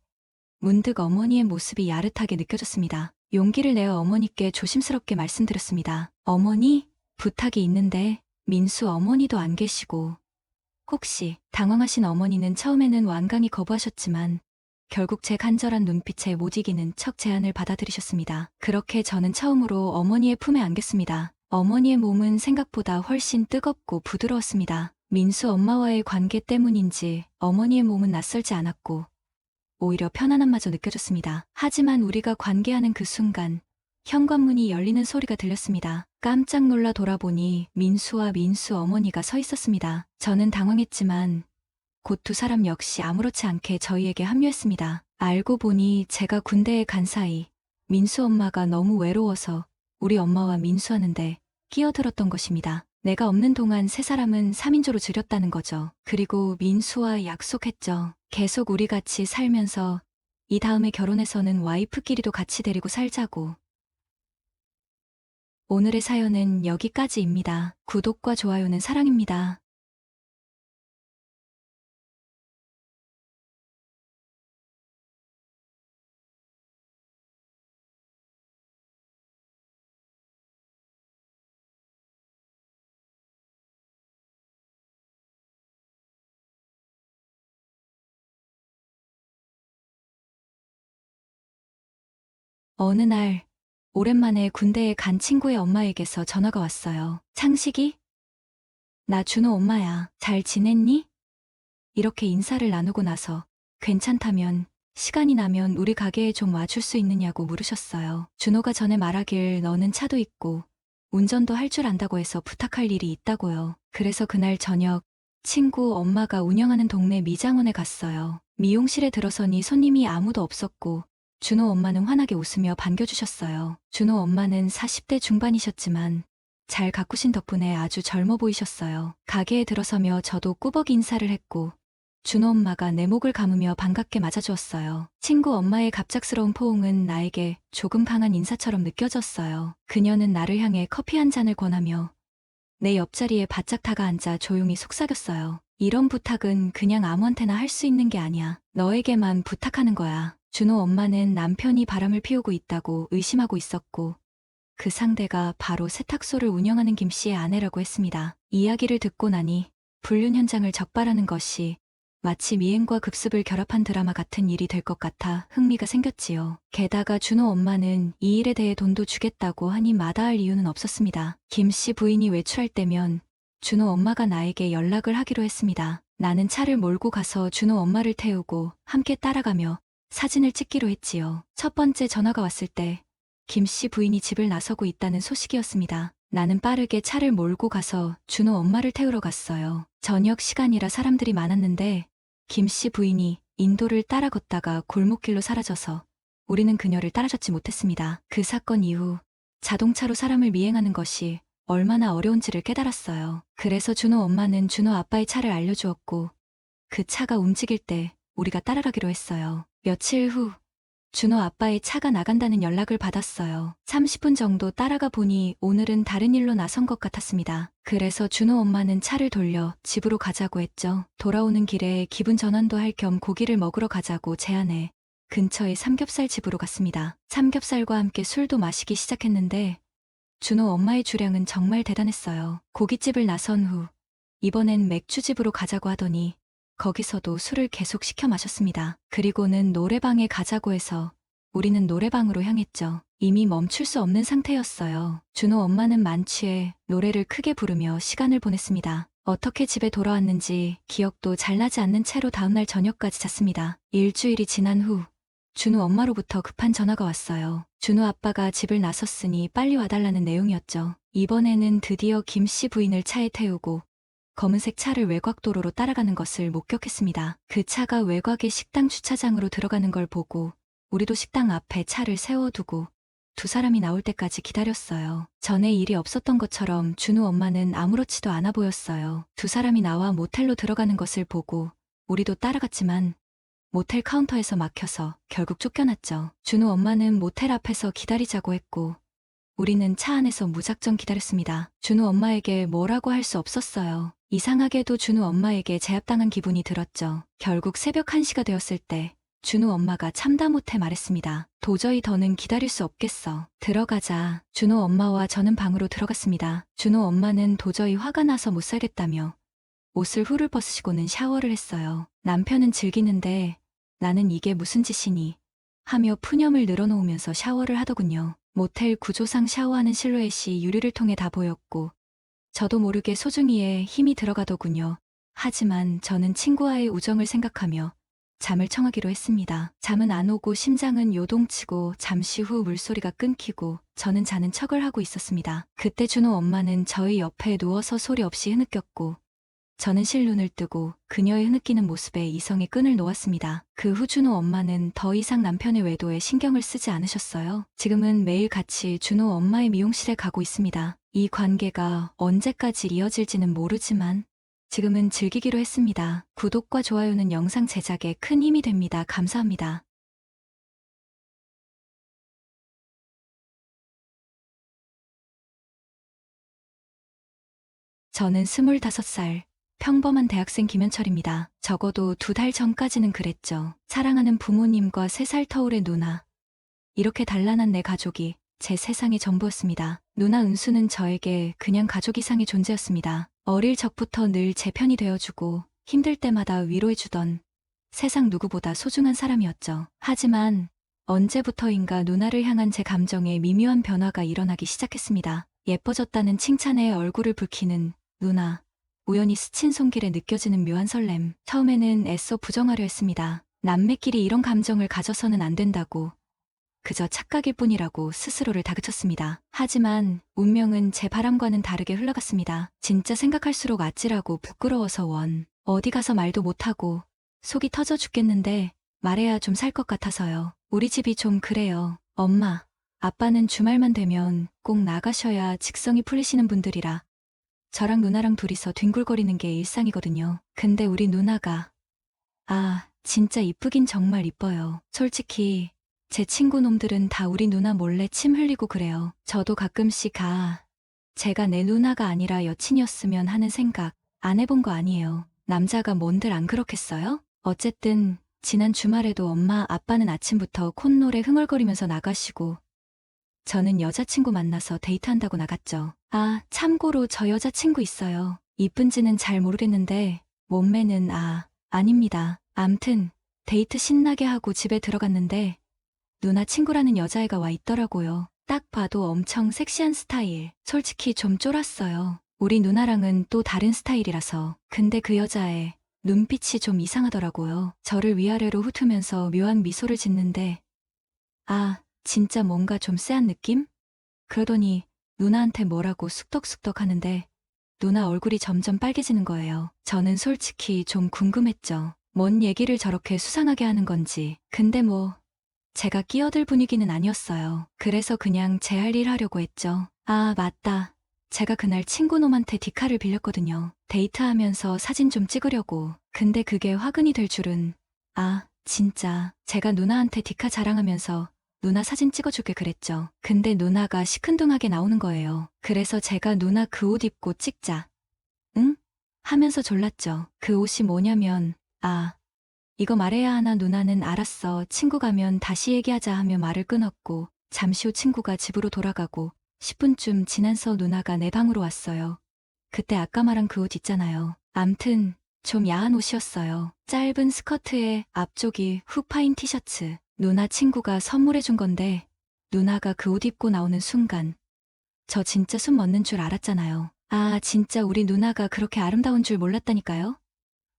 문득 어머니의 모습이 야릇하게 느껴졌습니다. 용기를 내어 어머니께 조심스럽게 말씀드렸습니다. 어머니, 부탁이 있는데 민수 어머니도 안 계시고 혹시. 당황하신 어머니는 처음에는 완강히 거부하셨지만 결국 제 간절한 눈빛에 못 이기는 척 제안을 받아들이셨습니다. 그렇게 저는 처음으로 어머니의 품에 안겼습니다. 어머니의 몸은 생각보다 훨씬 뜨겁고 부드러웠습니다. 민수 엄마와의 관계 때문인지 어머니의 몸은 낯설지 않았고 오히려 편안함마저 느껴졌습니다. 하지만 우리가 관계하는 그 순간 현관문이 열리는 소리가 들렸습니다. 깜짝 놀라 돌아보니 민수와 민수 어머니가 서 있었습니다. 저는 당황했지만 곧 두 사람 역시 아무렇지 않게 저희에게 합류했습니다. 알고 보니 제가 군대에 간 사이 민수 엄마가 너무 외로워서 우리 엄마와 민수하는데 끼어들었던 것입니다. 내가 없는 동안 세 사람은 3인조로 지렸다는 거죠. 그리고 민수와 약속했죠. 계속 우리 같이 살면서 이 다음에 결혼해서는 와이프끼리도 같이 데리고 살자고. 오늘의 사연은 여기까지입니다. 구독과 좋아요는 사랑입니다. 어느 날 오랜만에 군대에 간 친구의 엄마에게서 전화가 왔어요. 창식이? 나 준호 엄마야. 잘 지냈니? 이렇게 인사를 나누고 나서 괜찮다면 시간이 나면 우리 가게에 좀 와줄 수 있느냐고 물으셨어요. 준호가 전에 말하길 너는 차도 있고 운전도 할 줄 안다고 해서 부탁할 일이 있다고요. 그래서 그날 저녁 친구 엄마가 운영하는 동네 미장원에 갔어요. 미용실에 들어서니 손님이 아무도 없었고 준호 엄마는 환하게 웃으며 반겨주셨어요. 준호 엄마는 40대 중반이셨지만 잘 가꾸신 덕분에 아주 젊어 보이셨어요. 가게에 들어서며 저도 꾸벅 인사를 했고 준호 엄마가 내 목을 감으며 반갑게 맞아주었어요. 친구 엄마의 갑작스러운 포옹은 나에게 조금 강한 인사처럼 느껴졌어요. 그녀는 나를 향해 커피 한 잔을 권하며 내 옆자리에 바짝 다가앉아 조용히 속삭였어요. 이런 부탁은 그냥 아무한테나 할 수 있는 게 아니야. 너에게만 부탁하는 거야. 준호 엄마는 남편이 바람을 피우고 있다고 의심하고 있었고 그 상대가 바로 세탁소를 운영하는 김 씨의 아내라고 했습니다. 이야기를 듣고 나니 불륜 현장을 적발하는 것이 마치 미행과 급습을 결합한 드라마 같은 일이 될 것 같아 흥미가 생겼지요. 게다가 준호 엄마는 이 일에 대해 돈도 주겠다고 하니 마다할 이유는 없었습니다. 김 씨 부인이 외출할 때면 준호 엄마가 나에게 연락을 하기로 했습니다. 나는 차를 몰고 가서 준호 엄마를 태우고 함께 따라가며 사진을 찍기로 했지요. 첫 번째 전화가 왔을 때 김 씨 부인이 집을 나서고 있다는 소식이었습니다. 나는 빠르게 차를 몰고 가서 준호 엄마를 태우러 갔어요. 저녁 시간이라 사람들이 많았는데 김 씨 부인이 인도를 따라 걷다가 골목길로 사라져서 우리는 그녀를 따라잡지 못했습니다. 그 사건 이후 자동차로 사람을 미행하는 것이 얼마나 어려운지를 깨달았어요. 그래서 준호 엄마는 준호 아빠의 차를 알려주었고 그 차가 움직일 때 우리가 따라가기로 했어요. 며칠 후 준호 아빠의 차가 나간다는 연락을 받았어요. 30분 정도 따라가 보니 오늘은 다른 일로 나선 것 같았습니다. 그래서 준호 엄마는 차를 돌려 집으로 가자고 했죠. 돌아오는 길에 기분 전환도 할 겸 고기를 먹으러 가자고 제안해 근처의 삼겹살 집으로 갔습니다. 삼겹살과 함께 술도 마시기 시작했는데 준호 엄마의 주량은 정말 대단했어요. 고깃집을 나선 후 이번엔 맥주집으로 가자고 하더니 거기서도 술을 계속 시켜 마셨습니다. 그리고는 노래방에 가자고 해서 우리는 노래방으로 향했죠. 이미 멈출 수 없는 상태였어요. 준호 엄마는 만취해 노래를 크게 부르며 시간을 보냈습니다. 어떻게 집에 돌아왔는지 기억도 잘 나지 않는 채로 다음날 저녁까지 잤습니다. 일주일이 지난 후 준호 엄마로부터 급한 전화가 왔어요. 준호 아빠가 집을 나섰으니 빨리 와달라는 내용이었죠. 이번에는 드디어 김 씨 부인을 차에 태우고 검은색 차를 외곽도로로 따라가는 것을 목격했습니다. 그 차가 외곽의 식당 주차장으로 들어가는 걸 보고 우리도 식당 앞에 차를 세워두고 두 사람이 나올 때까지 기다렸어요. 전에 일이 없었던 것처럼 준호 엄마는 아무렇지도 않아 보였어요. 두 사람이 나와 모텔로 들어가는 것을 보고 우리도 따라갔지만 모텔 카운터에서 막혀서 결국 쫓겨났죠. 준우 엄마는 모텔 앞에서 기다리자고 했고 우리는 차 안에서 무작정 기다렸습니다. 준우 엄마에게 뭐라고 할 수 없었어요. 이상하게도 준우 엄마에게 제압당한 기분이 들었죠. 결국 새벽 1시가 되었을 때 준우 엄마가 참다 못해 말했습니다. 도저히 더는 기다릴 수 없겠어. 들어가자. 준우 엄마와 저는 방으로 들어갔습니다. 준우 엄마는 도저히 화가 나서 못 살겠다며 옷을 후를 벗으시고는 샤워를 했어요. 남편은 즐기는데 나는 이게 무슨 짓이니 하며 푸념을 늘어놓으면서 샤워를 하더군요. 모텔 구조상 샤워하는 실루엣이 유리를 통해 다 보였고 저도 모르게 소중이에 힘이 들어가더군요. 하지만 저는 친구와의 우정을 생각하며 잠을 청하기로 했습니다. 잠은 안 오고 심장은 요동치고 잠시 후 물소리가 끊기고 저는 자는 척을 하고 있었습니다. 그때 준호 엄마는 저희 옆에 누워서 소리 없이 흐느꼈고 저는 실눈을 뜨고 그녀의 흐느끼는 모습에 이성의 끈을 놓았습니다. 그 후 준호 엄마는 더 이상 남편의 외도에 신경을 쓰지 않으셨어요. 지금은 매일 같이 준호 엄마의 미용실에 가고 있습니다. 이 관계가 언제까지 이어질지는 모르지만 지금은 즐기기로 했습니다. 구독과 좋아요는 영상 제작에 큰 힘이 됩니다. 감사합니다. 저는 25살. 평범한 대학생 김현철입니다. 적어도 2달 전까지는 그랬죠. 사랑하는 부모님과 3살 터울의 누나. 이렇게 단란한 내 가족이 제 세상의 전부였습니다. 누나 은수는 저에게 그냥 가족 이상의 존재였습니다. 어릴 적부터 늘 제 편이 되어주고 힘들 때마다 위로해주던 세상 누구보다 소중한 사람이었죠. 하지만 언제부터인가 누나를 향한 제 감정에 미묘한 변화가 일어나기 시작했습니다. 예뻐졌다는 칭찬에 얼굴을 붉히는 누나. 우연히 스친 손길에 느껴지는 묘한 설렘. 처음에는 애써 부정하려 했습니다. 남매끼리 이런 감정을 가져서는 안 된다고. 그저 착각일 뿐이라고 스스로를 다그쳤습니다. 하지만 운명은 제 바람과는 다르게 흘러갔습니다. 진짜 생각할수록 아찔하고 부끄러워서 어디 가서 말도 못하고 속이 터져 죽겠는데 말해야 좀 살 것 같아서요. 우리 집이 좀 그래요. 엄마, 아빠는 주말만 되면 꼭 나가셔야 직성이 풀리시는 분들이라 저랑 누나랑 둘이서 뒹굴거리는 게 일상이거든요. 근데 우리 누나가 진짜 이쁘긴 정말 이뻐요. 솔직히 제 친구 놈들은 다 우리 누나 몰래 침 흘리고 그래요. 저도 가끔씩 제가 내 누나가 아니라 여친이었으면 하는 생각 안 해본 거 아니에요. 남자가 뭔들 안 그렇겠어요? 어쨌든 지난 주말에도 엄마 아빠는 아침부터 콧노래 흥얼거리면서 나가시고 저는 여자친구 만나서 데이트한다고 나갔죠. 참고로 저 여자친구 있어요. 이쁜지는 잘 모르겠는데 몸매는 아닙니다. 암튼 데이트 신나게 하고 집에 들어갔는데 누나 친구라는 여자애가 와 있더라고요. 딱 봐도 엄청 섹시한 스타일. 솔직히 좀 쫄았어요. 우리 누나랑은 또 다른 스타일이라서. 근데 그 여자애 눈빛이 좀 이상하더라고요. 저를 위아래로 훑으면서 묘한 미소를 짓는데 진짜 뭔가 좀 쎄한 느낌? 그러더니 누나한테 뭐라고 쑥덕쑥덕 하는데 누나 얼굴이 점점 빨개지는 거예요. 저는 솔직히 좀 궁금했죠. 뭔 얘기를 저렇게 수상하게 하는 건지. 근데 제가 끼어들 분위기는 아니었어요. 그래서 그냥 제 할 일 하려고 했죠. 맞다. 제가 그날 친구놈한테 디카를 빌렸거든요. 데이트하면서 사진 좀 찍으려고. 근데 그게 화근이 될 줄은. 진짜. 제가 누나한테 디카 자랑하면서 누나 사진 찍어줄게 그랬죠. 근데 누나가 시큰둥하게 나오는 거예요. 그래서 제가 누나 그 옷 입고 찍자. 응? 하면서 졸랐죠. 그 옷이 뭐냐면 이거 말해야 하나 누나는 알았어. 친구 가면 다시 얘기하자 하며 말을 끊었고 잠시 후 친구가 집으로 돌아가고 10분쯤 지나서 누나가 내 방으로 왔어요. 그때 아까 말한 그 옷 있잖아요. 암튼 좀 야한 옷이었어요. 짧은 스커트에 앞쪽이 후파인 티셔츠. 누나 친구가 선물해준 건데 누나가 그 옷 입고 나오는 순간 저 진짜 숨 멎는 줄 알았잖아요. 진짜 우리 누나가 그렇게 아름다운 줄 몰랐다니까요.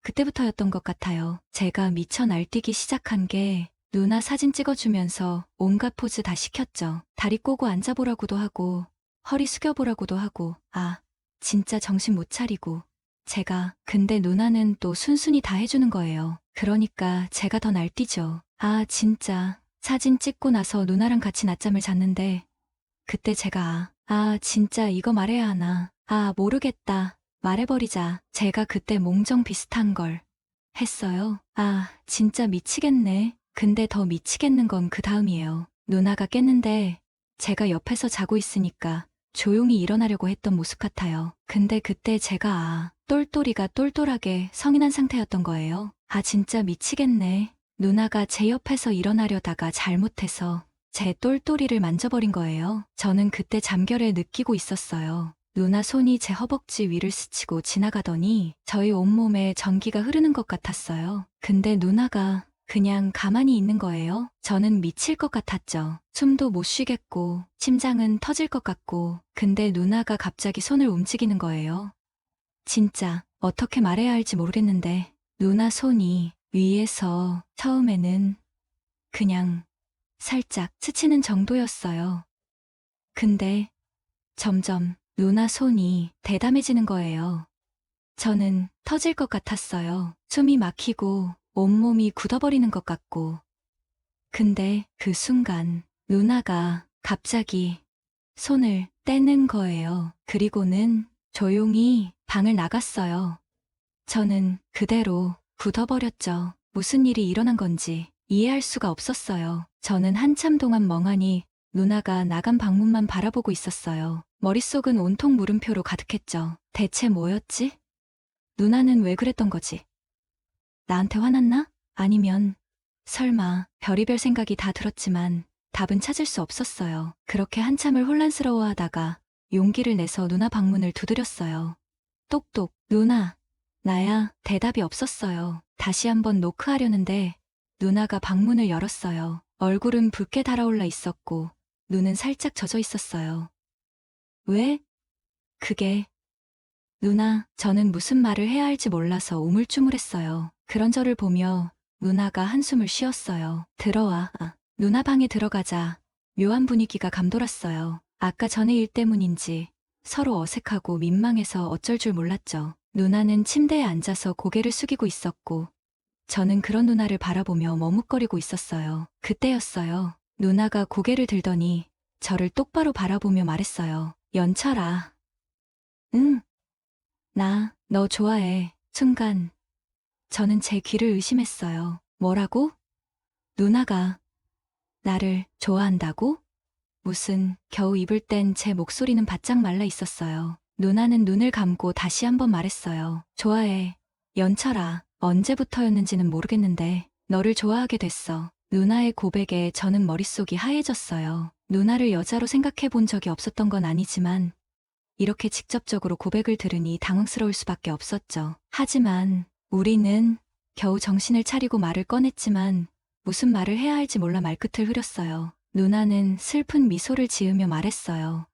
그때부터였던 것 같아요. 제가 미쳐 날뛰기 시작한 게 누나 사진 찍어주면서 온갖 포즈 다 시켰죠. 다리 꼬고 앉아보라고도 하고 허리 숙여보라고도 하고 진짜 정신 못 차리고 근데 누나는 또 순순히 다 해주는 거예요. 그러니까 제가 더 날뛰죠. 진짜 사진 찍고 나서 누나랑 같이 낮잠을 잤는데 그때 제가 진짜 이거 말해야 하나 모르겠다 말해버리자. 제가 그때 몽정 비슷한 걸 했어요. 아, 진짜 미치겠네. 근데 더 미치겠는 건 그 다음이에요. 누나가 깼는데 제가 옆에서 자고 있으니까 조용히 일어나려고 했던 모습 같아요. 근데 그때 제가 똘똘이가 똘똘하게 성인한 상태였던 거예요. 아, 진짜 미치겠네. 누나가 제 옆에서 일어나려다가 잘못해서 제 똘똘이를 만져버린 거예요. 저는 그때 잠결에 느끼고 있었어요. 누나 손이 제 허벅지 위를 스치고 지나가더니 저희 온몸에 전기가 흐르는 것 같았어요. 근데 누나가 그냥 가만히 있는 거예요. 저는 미칠 것 같았죠. 숨도 못 쉬겠고 심장은 터질 것 같고 근데 누나가 갑자기 손을 움직이는 거예요. 진짜 어떻게 말해야 할지 모르겠는데 누나 손이 위에서 처음에는 그냥 살짝 스치는 정도였어요. 근데 점점 누나 손이 대담해지는 거예요. 저는 터질 것 같았어요. 숨이 막히고 온몸이 굳어버리는 것 같고. 근데 그 순간 누나가 갑자기 손을 떼는 거예요. 그리고는 조용히 방을 나갔어요. 저는 그대로 굳어버렸죠. 무슨 일이 일어난 건지 이해할 수가 없었어요. 저는 한참 동안 멍하니 누나가 나간 방문만 바라보고 있었어요. 머릿속은 온통 물음표로 가득했죠. 대체 뭐였지? 누나는 왜 그랬던 거지? 나한테 화났나? 아니면 설마 별의별 생각이 다 들었지만 답은 찾을 수 없었어요. 그렇게 한참을 혼란스러워하다가 용기를 내서 누나 방문을 두드렸어요. 똑똑, 누나. 나야. 대답이 없었어요. 다시 한번 노크하려는데 누나가 방문을 열었어요. 얼굴은 붉게 달아올라 있었고 눈은 살짝 젖어 있었어요. 왜? 그게 누나, 저는 무슨 말을 해야 할지 몰라서 우물쭈물했어요. 그런 저를 보며 누나가 한숨을 쉬었어요. 들어와. 누나 방에 들어가자 묘한 분위기가 감돌았어요. 아까 전에 일 때문인지 서로 어색하고 민망해서 어쩔 줄 몰랐죠. 누나는 침대에 앉아서 고개를 숙이고 있었고 저는 그런 누나를 바라보며 머뭇거리고 있었어요. 그때였어요. 누나가 고개를 들더니 저를 똑바로 바라보며 말했어요. 연철아. 응. 나, 너 좋아해. 순간, 저는 제 귀를 의심했어요. 뭐라고? 누나가 나를 좋아한다고? 무슨, 겨우 입을 땐 제 목소리는 바짝 말라 있었어요. 누나는 눈을 감고 다시 한번 말했어요. 좋아해. 연철아, 언제부터였는지는 모르겠는데, 너를 좋아하게 됐어. 누나의 고백에 저는 머릿속이 하얘졌어요. 누나를 여자로 생각해 본 적이 없었던 건 아니지만, 이렇게 직접적으로 고백을 들으니 당황스러울 수밖에 없었죠. 하지만 우리는 겨우 정신을 차리고 말을 꺼냈지만 무슨 말을 해야 할지 몰라 말끝을 흐렸어요. 누나는 슬픈 미소를 지으며 말했어요.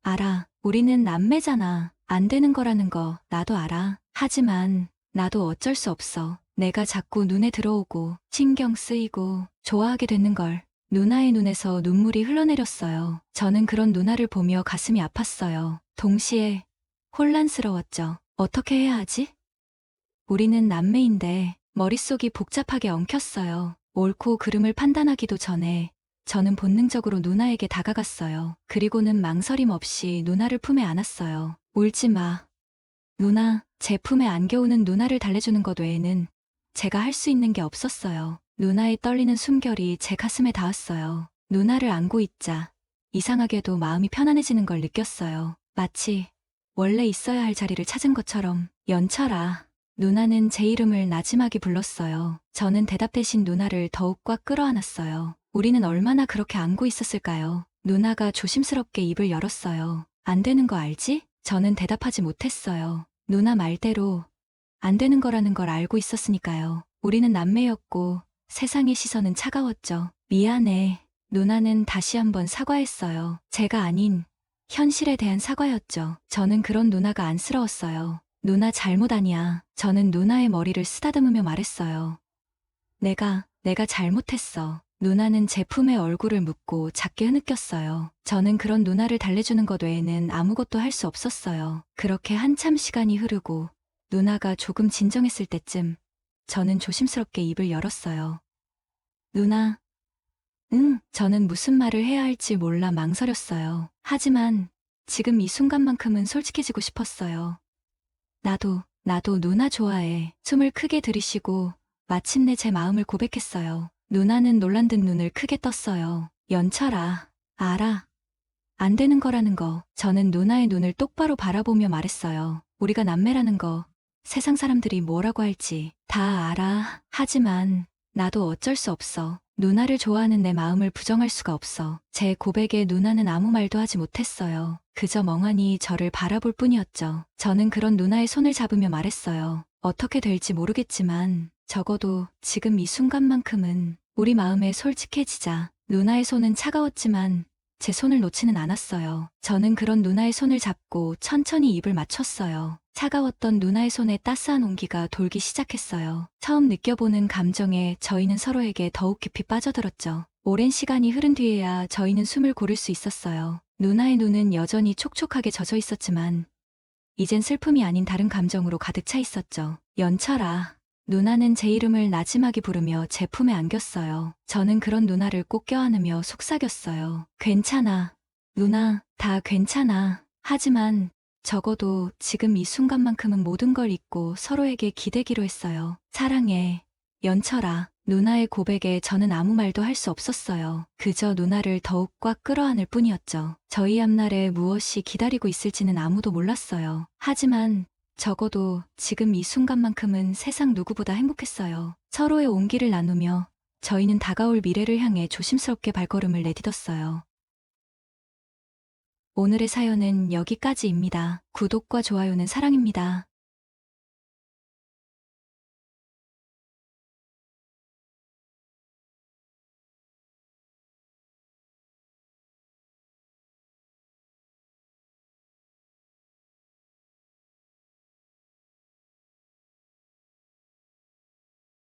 알아. 우리는 남매잖아. 안 되는 거라는 거 나도 알아. 하지만 나도 어쩔 수 없어. 내가 자꾸 눈에 들어오고 신경 쓰이고 좋아하게 되는 걸. 누나의 눈에서 눈물이 흘러내렸어요. 저는 그런 누나를 보며 가슴이 아팠어요. 동시에 혼란스러웠죠. 어떻게 해야 하지? 우리는 남매인데 머릿속이 복잡하게 엉켰어요. 옳고 그름을 판단하기도 전에 저는 본능적으로 누나에게 다가갔어요. 그리고는 망설임 없이 누나를 품에 안았어요. 울지 마. 누나, 제 품에 안겨오는 누나를 달래주는 것 외에는 제가 할 수 있는 게 없었어요. 누나의 떨리는 숨결이 제 가슴에 닿았어요. 누나를 안고 있자 이상하게도 마음이 편안해지는 걸 느꼈어요. 마치 원래 있어야 할 자리를 찾은 것처럼. 연철아. 누나는 제 이름을 나지막이 불렀어요. 저는 대답 대신 누나를 더욱 꽉 끌어안았어요. 우리는 얼마나 그렇게 안고 있었을까요? 누나가 조심스럽게 입을 열었어요. 안 되는 거 알지? 저는 대답하지 못했어요. 누나 말대로 안 되는 거라는 걸 알고 있었으니까요. 우리는 남매였고 세상의 시선은 차가웠죠. 미안해. 누나는 다시 한번 사과했어요. 제가 아닌 현실에 대한 사과였죠. 저는 그런 누나가 안쓰러웠어요. 누나 잘못 아니야. 저는 누나의 머리를 쓰다듬으며 말했어요. 내가 잘못했어. 누나는 제 품에 얼굴을 묻고 작게 흐느꼈어요. 저는 그런 누나를 달래주는 것 외에는 아무것도 할 수 없었어요. 그렇게 한참 시간이 흐르고 누나가 조금 진정했을 때쯤 저는 조심스럽게 입을 열었어요. 누나. 응, 저는 무슨 말을 해야 할지 몰라 망설였어요. 하지만 지금 이 순간만큼은 솔직해지고 싶었어요. 나도 나도 누나 좋아해. 숨을 크게 들이쉬고 마침내 제 마음을 고백했어요. 누나는 놀란 듯 눈을 크게 떴어요. 연철아, 알아. 안 되는 거라는 거. 저는 누나의 눈을 똑바로 바라보며 말했어요. 우리가 남매라는 거. 세상 사람들이 뭐라고 할지 다 알아. 하지만 나도 어쩔 수 없어. 누나를 좋아하는 내 마음을 부정할 수가 없어. 제 고백에 누나는 아무 말도 하지 못했어요. 그저 멍하니 저를 바라볼 뿐이었죠. 저는 그런 누나의 손을 잡으며 말했어요. 어떻게 될지 모르겠지만 적어도 지금 이 순간만큼은 우리 마음에 솔직해지자. 누나의 손은 차가웠지만 제 손을 놓지는 않았어요. 저는 그런 누나의 손을 잡고 천천히 입을 맞췄어요. 차가웠던 누나의 손에 따스한 온기가 돌기 시작했어요. 처음 느껴보는 감정에 저희는 서로에게 더욱 깊이 빠져들었죠. 오랜 시간이 흐른 뒤에야 저희는 숨을 고를 수 있었어요. 누나의 눈은 여전히 촉촉하게 젖어 있었지만 이젠 슬픔이 아닌 다른 감정으로 가득 차 있었죠. 연철아. 누나는 제 이름을 나지막이 부르며 제 품에 안겼어요. 저는 그런 누나를 꼭 껴안으며 속삭였어요. 괜찮아. 누나, 다 괜찮아. 하지만 적어도 지금 이 순간만큼은 모든 걸 잊고 서로에게 기대기로 했어요. 사랑해. 연철아. 누나의 고백에 저는 아무 말도 할 수 없었어요. 그저 누나를 더욱 꽉 끌어안을 뿐이었죠. 저희 앞날에 무엇이 기다리고 있을지는 아무도 몰랐어요. 하지만 적어도 지금 이 순간만큼은 세상 누구보다 행복했어요. 서로의 온기를 나누며 저희는 다가올 미래를 향해 조심스럽게 발걸음을 내딛었어요. 오늘의 사연은 여기까지입니다. 구독과 좋아요는 사랑입니다.